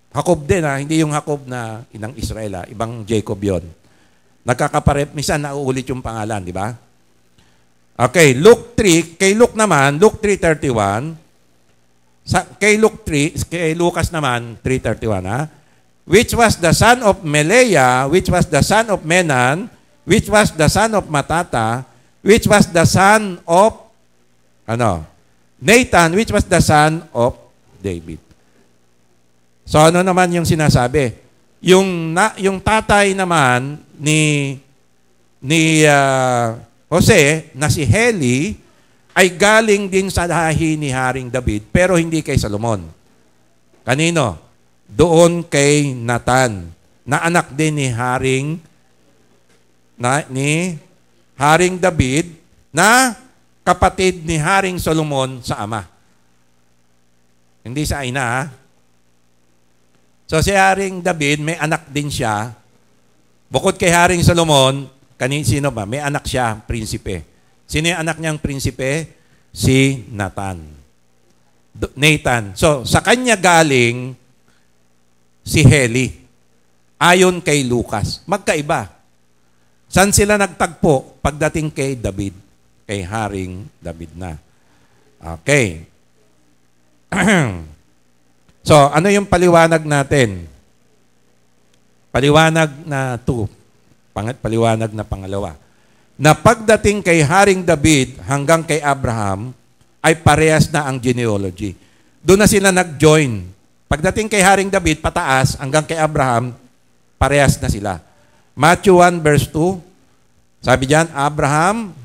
Jacob din, ha? Hindi yung Jacob na inang Israel, ha? Ibang Jacob yon. Nagkakaparep, minsan nauulit yung pangalan, di ba? Okay, Luke 3, kay Luke naman, Luke 3:31, kay Lucas naman, 3:31, ha? Which was the son of Melea, which was the son of Menan, which was the son of Matata, which was the son of, Nathan, which was the son of David. So ano naman yung sinasabi? Yung tatay naman ni Jose na si Heli ay galing din sa lahi ni Haring David pero hindi kay Solomon. Kanino? Doon kay Nathan na anak din ni Haring David na kapatid ni Haring Solomon sa ama. Hindi sa ina, ha? So si Haring David, may anak din siya. Bukod kay Haring Solomon, sino ba? May anak siya, prinsipe. Sino yung anak niyang prinsipe? Si Nathan. So sa kanya galing si Heli. Ayon kay Lucas. Magkaiba. Saan sila nagtagpo? Pagdating kay David. Kay Haring David na. Okay. So, ano yung paliwanag natin? Paliwanag na 2. Paliwanag na pangalawa. Na pagdating kay Haring David hanggang kay Abraham, ay parehas na ang genealogy. Doon na sila nag-join. Pagdating kay Haring David, pataas, hanggang kay Abraham, parehas na sila. Matthew 1 verse 2, sabi diyan, Abraham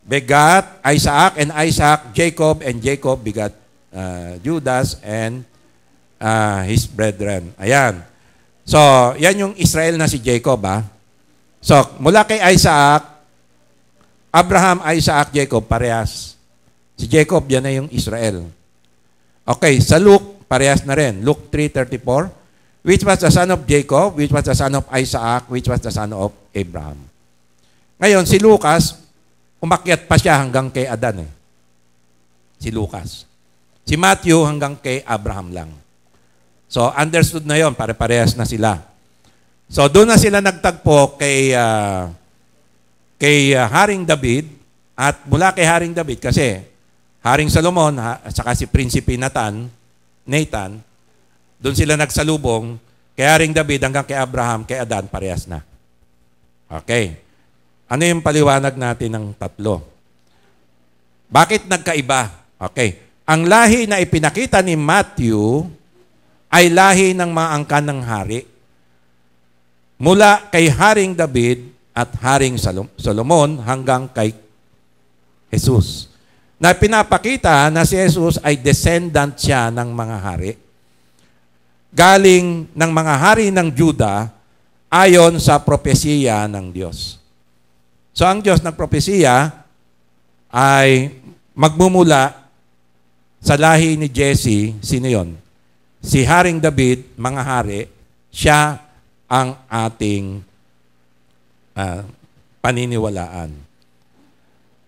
begat Isaac, and Isaac Jacob, and Jacob begat Judas and his brethren. Ayan. So, yan yung Israel na si Jacob, ha? So, mula kay Isaac, Abraham, Isaac, Jacob, parehas. Si Jacob, yan na yung Israel. Okay, sa Luke, parehas na rin. Luke 3:34, which was the son of Jacob, which was the son of Isaac, which was the son of Abraham. Ngayon, si Lucas, umakyat pa siya hanggang kay Adan. Si Lucas. Si Matthew hanggang kay Abraham lang. So, understood na yon, pare-parehas na sila. So, doon na sila nagtagpo kay Haring David, at mula kay Haring David, kasi Haring Solomon, at saka si Prinsipe Nathan, doon sila nagsalubong, kay Haring David hanggang kay Abraham, kay Adan, parehas na. Okay. Ano yung paliwanag natin ng tatlo? Bakit nagkaiba? Okay. Ang lahi na ipinakita ni Matthew ay lahi ng mga angkan ng hari. Mula kay Haring David at Haring Solomon hanggang kay Jesus. Na pinapakita na si Jesus ay descendant siya ng mga hari. Galing ng mga hari ng Juda ayon sa propesiya ng Diyos. So ang Diyos nagpropesiya ay magmumula sa lahi ni Jesse. Sino yun? Si Haring David, mga hari, siya ang ating paniniwalaan.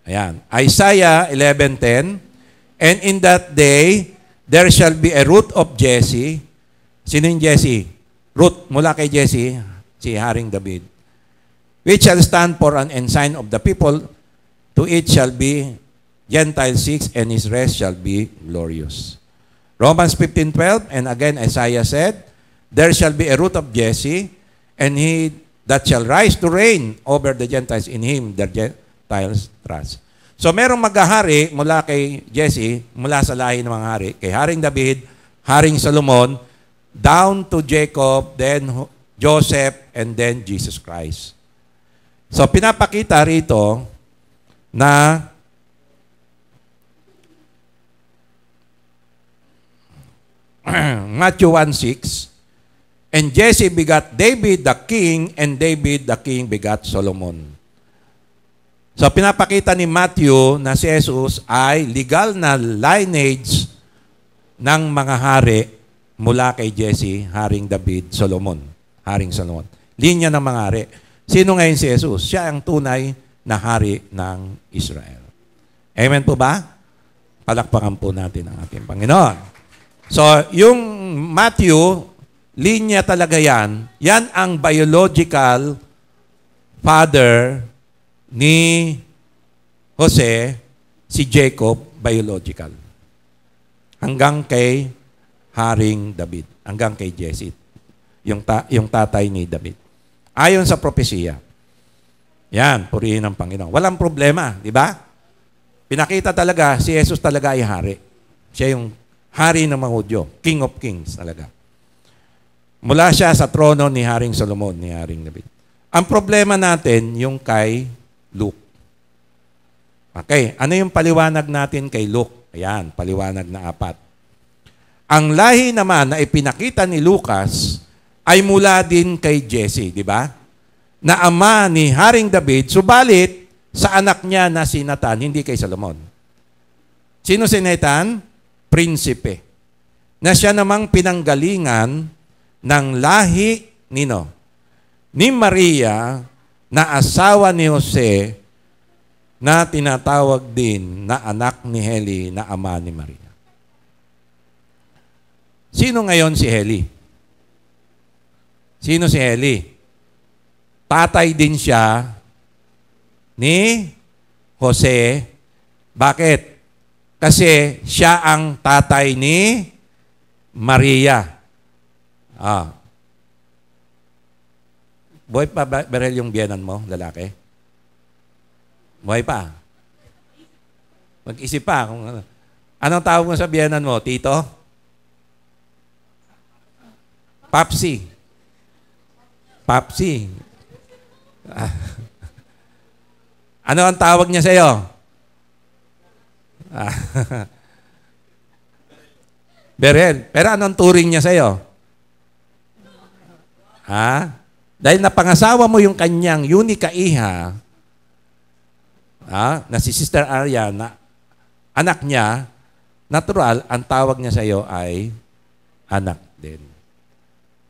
Ayan. Isaiah 11:10, and in that day, there shall be a root of Jesse. Sino yung Jesse? Root mula kay Jesse, si Haring David. Which shall stand for an ensign of the people, to it shall be Gentile 6, and his rest shall be glorious. Romans 15:12, and again Isaiah said, there shall be a root of Jesse, and he that shall rise to reign over the Gentiles, in him the Gentiles trust. So merong maghahari mula kay Jesse, mula sa lahi ng mga hari, kay Haring David, Haring Solomon, down to Jacob, then Joseph, and then Jesus Christ. So pinapakita rito na Matthew 1:6, and Jesse begat David the king, and David the king begat Solomon. So pinapakita ni Matthew na si Jesus ay legal na lineage ng mga hari mula kay Jesse, Haring David, Solomon. Haring Solomon. Linya ng mga hari. Sino ngayon si Jesus? Siya ang tunay na hari ng Israel. Amen po ba? Palakpakan po natin ang ating Panginoon. So, yung Matthew, linya talaga yan. Yan ang biological father ni Jose, si Jacob, biological. Hanggang kay Haring David. Hanggang kay Jesse. Yung tatay ni David. Ayon sa propesiya. Yan, purihin ng Panginoon. Walang problema, di ba? Pinakita talaga, si Jesus talaga ay hari. Siya yung hari ng mga Hudyo. King of Kings talaga. Mula siya sa trono ni Haring Solomon, ni Haring David. Ang problema natin, yung kay Luke. Okay, ano yung paliwanag natin kay Luke? Ayan, paliwanag na 4. Ang lahi naman na ipinakita ni Lucas ay mula din kay Jesse, di ba? Na ama ni Haring David, subalit sa anak niya na si Nathan, hindi kay Solomon. Sino si Nathan? Prinsipe. Na siya namang pinanggalingan ng lahi nino? Ni Maria na asawa ni Jose na tinatawag din na anak ni Heli na ama ni Maria. Sino ngayon si Heli? Sino si Heli? Tatay din siya ni Jose. Bakit? Kasi siya ang tatay ni Maria. Buhay pa Berel yung biyenan mo, lalaki? Buhay pa? Mag-isip pa. Kung ano. Anong tawag mo sa biyenan mo? Tito? Papsi. Papsi. Ano ang tawag niya sa'yo? Berel, pero anong turing niya sa'yo? Dahil napangasawa mo yung kanyang unika iha, na si Sister Arya, na anak niya, natural, ang tawag niya sa'yo ay anak din.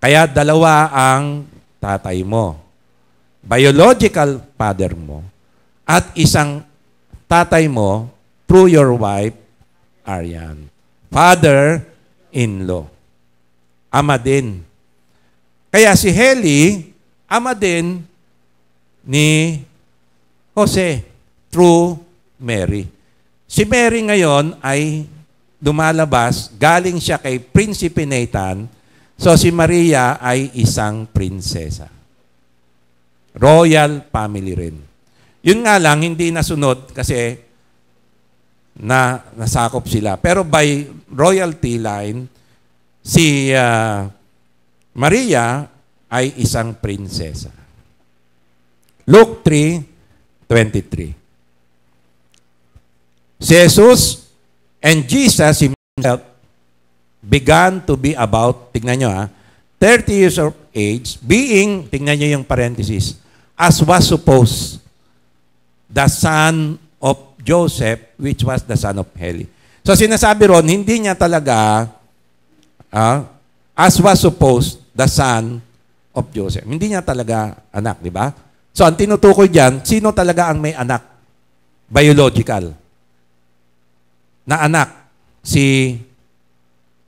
Kaya dalawa ang tatay mo. Biological father mo at isang tatay mo through your wife, Aryan. Father-in-law. Ama din. Kaya si Heli, ama din ni Jose through Mary. Si Mary ngayon ay lumalabas, galing siya kay Prinsipe Nathan, so si Maria ay isang prinsesa. Royal family rin. Yun nga lang, hindi nasunod kasi nasakop sila. Pero by royalty line, si Maria ay isang prinsesa. Luke 3:23. Si Jesus and Jesus himself began to be about, tignan nyo 30 years of age, being, tignan nyo yung parenthesis, as was supposed, the son of Joseph, which was the son of Heli. So sinasabi ron, hindi niya talaga, as was supposed, the son of Joseph. Hindi niya talaga anak, di ba? So ang tinutukoy diyan, sino talaga ang may anak? Biological. Na anak, si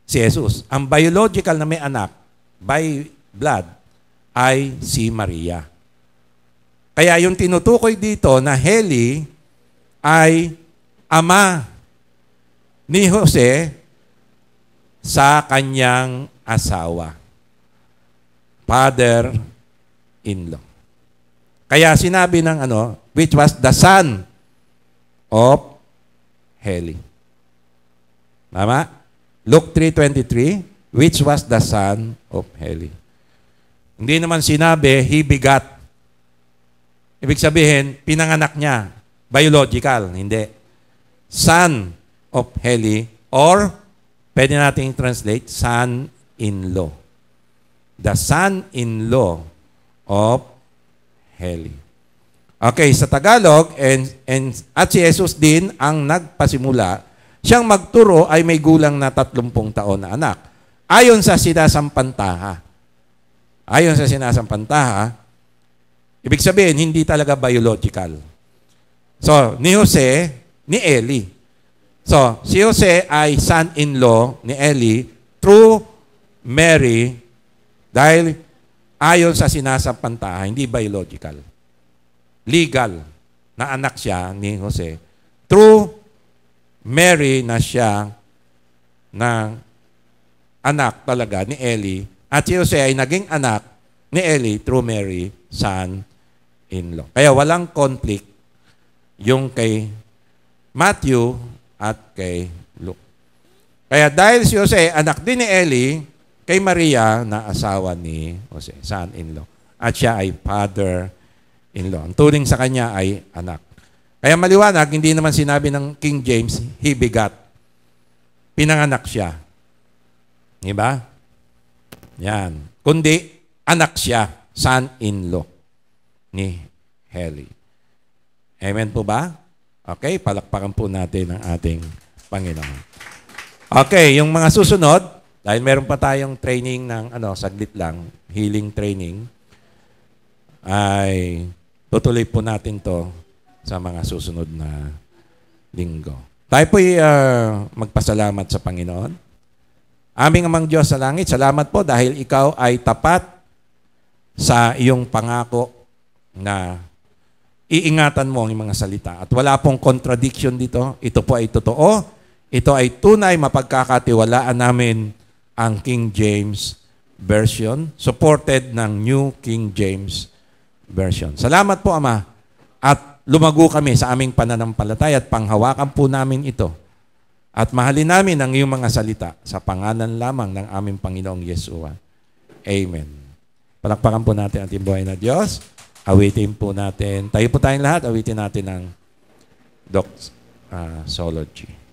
Jesus. Ang biological na may anak, by blood, ay si Maria. Kaya yung tinutukoy dito na Heli ay ama ni Jose sa kanyang asawa. Father-in-law. Kaya sinabi ng which was the son of Heli. Tama? Luke 3:23, which was the son of Heli. Hindi naman sinabi, he begat. Ibig sabihin, pinanganak niya. Biological. Hindi. Son of Heli, or pwede nating translate, son-in-law. The son-in-law of Heli. Okay, sa Tagalog, at si Jesus din ang nagpasimula, siyang magturo ay may gulang na 30 taon na anak. Ayon sa sinasampantaha. Ayon sa sinasampantaha, ibig sabihin, hindi talaga biological. So, ni Jose, ni Eli. So, si Jose ay son-in-law ni Eli through Mary dahil ayon sa sinasampantaha, hindi biological. Legal na anak siya ni Jose. Through Mary na siya ng anak talaga ni Eli. At si Jose ay naging anak ni Eli through Mary, son-in-law. Kaya walang conflict yung kay Matthew at kay Luke. Kaya dahil si Jose anak din ni Eli, kay Maria na asawa ni Jose, son-in-law. At siya ay father-in-law. Ang turing sa kanya ay anak. Kaya maliwanag, hindi naman sinabi ng King James, he begat. Pinanganak siya. Diba? Yan. Kundi, anak siya, son-in-law ni Heli. Amen po ba? Okay, palakpakan po natin ang ating Panginoon. Okay, yung mga susunod, dahil meron pa tayong training ng, saglit lang, healing training, ay tutuloy po natin to sa mga susunod na linggo. Tayo po'y magpasalamat sa Panginoon. Aming Amang Diyos sa langit, salamat po dahil ikaw ay tapat sa iyong pangako na iingatan mo ang mga salita. At wala pong contradiction dito. Ito po ay totoo. Ito ay tunay, mapagkakatiwalaan namin ang King James Version, supported ng New King James Version. Salamat po, Ama. At lumago kami sa aming pananampalataya at panghawakan po namin ito. At mahalin namin ang iyong mga salita sa pangalan lamang ng aming Panginoong Yeshua. Amen. Palakpakan po natin ang ating buhay na Diyos. Awitin po natin. Tayo po tayong lahat. Awitin natin ang doxology.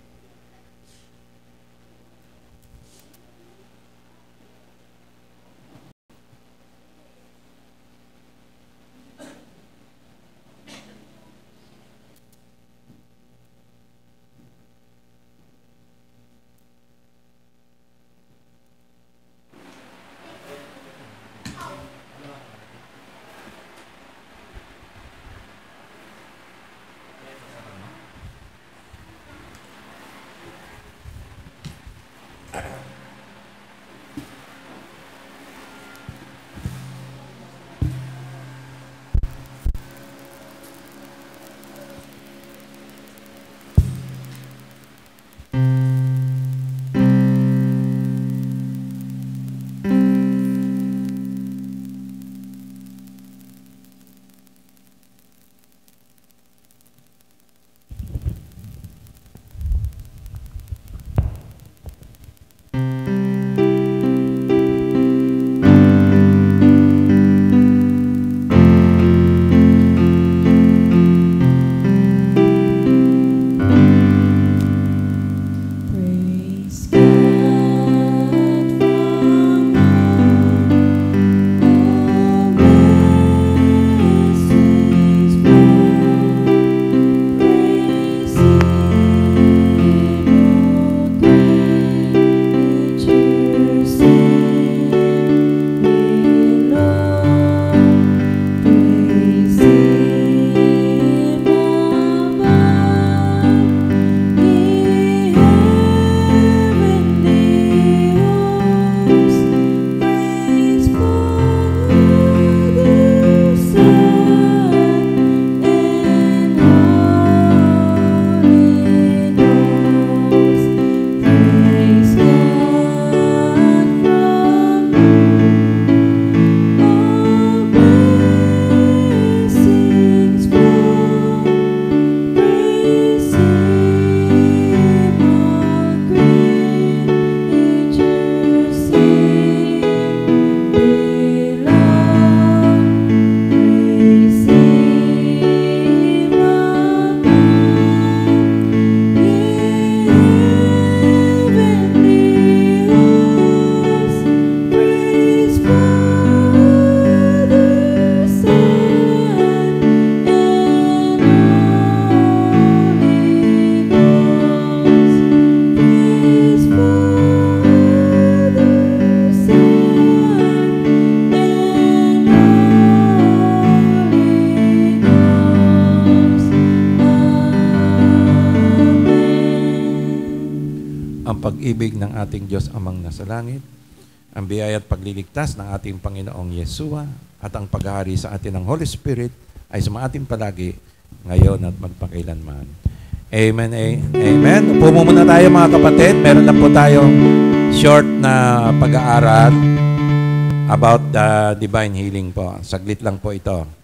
ang pag-ibig ng ating Diyos Amang nasa langit, ang biyaya at pagliligtas ng ating Panginoong Yesua, at ang paghahari sa atin ng Holy Spirit ay sumaating palagi, ngayon at magpakailanman. Amen. Amen. Upo muna tayo mga kapatid. Meron lang po tayong short na pag-aaral about the divine healing po. Saglit lang po ito.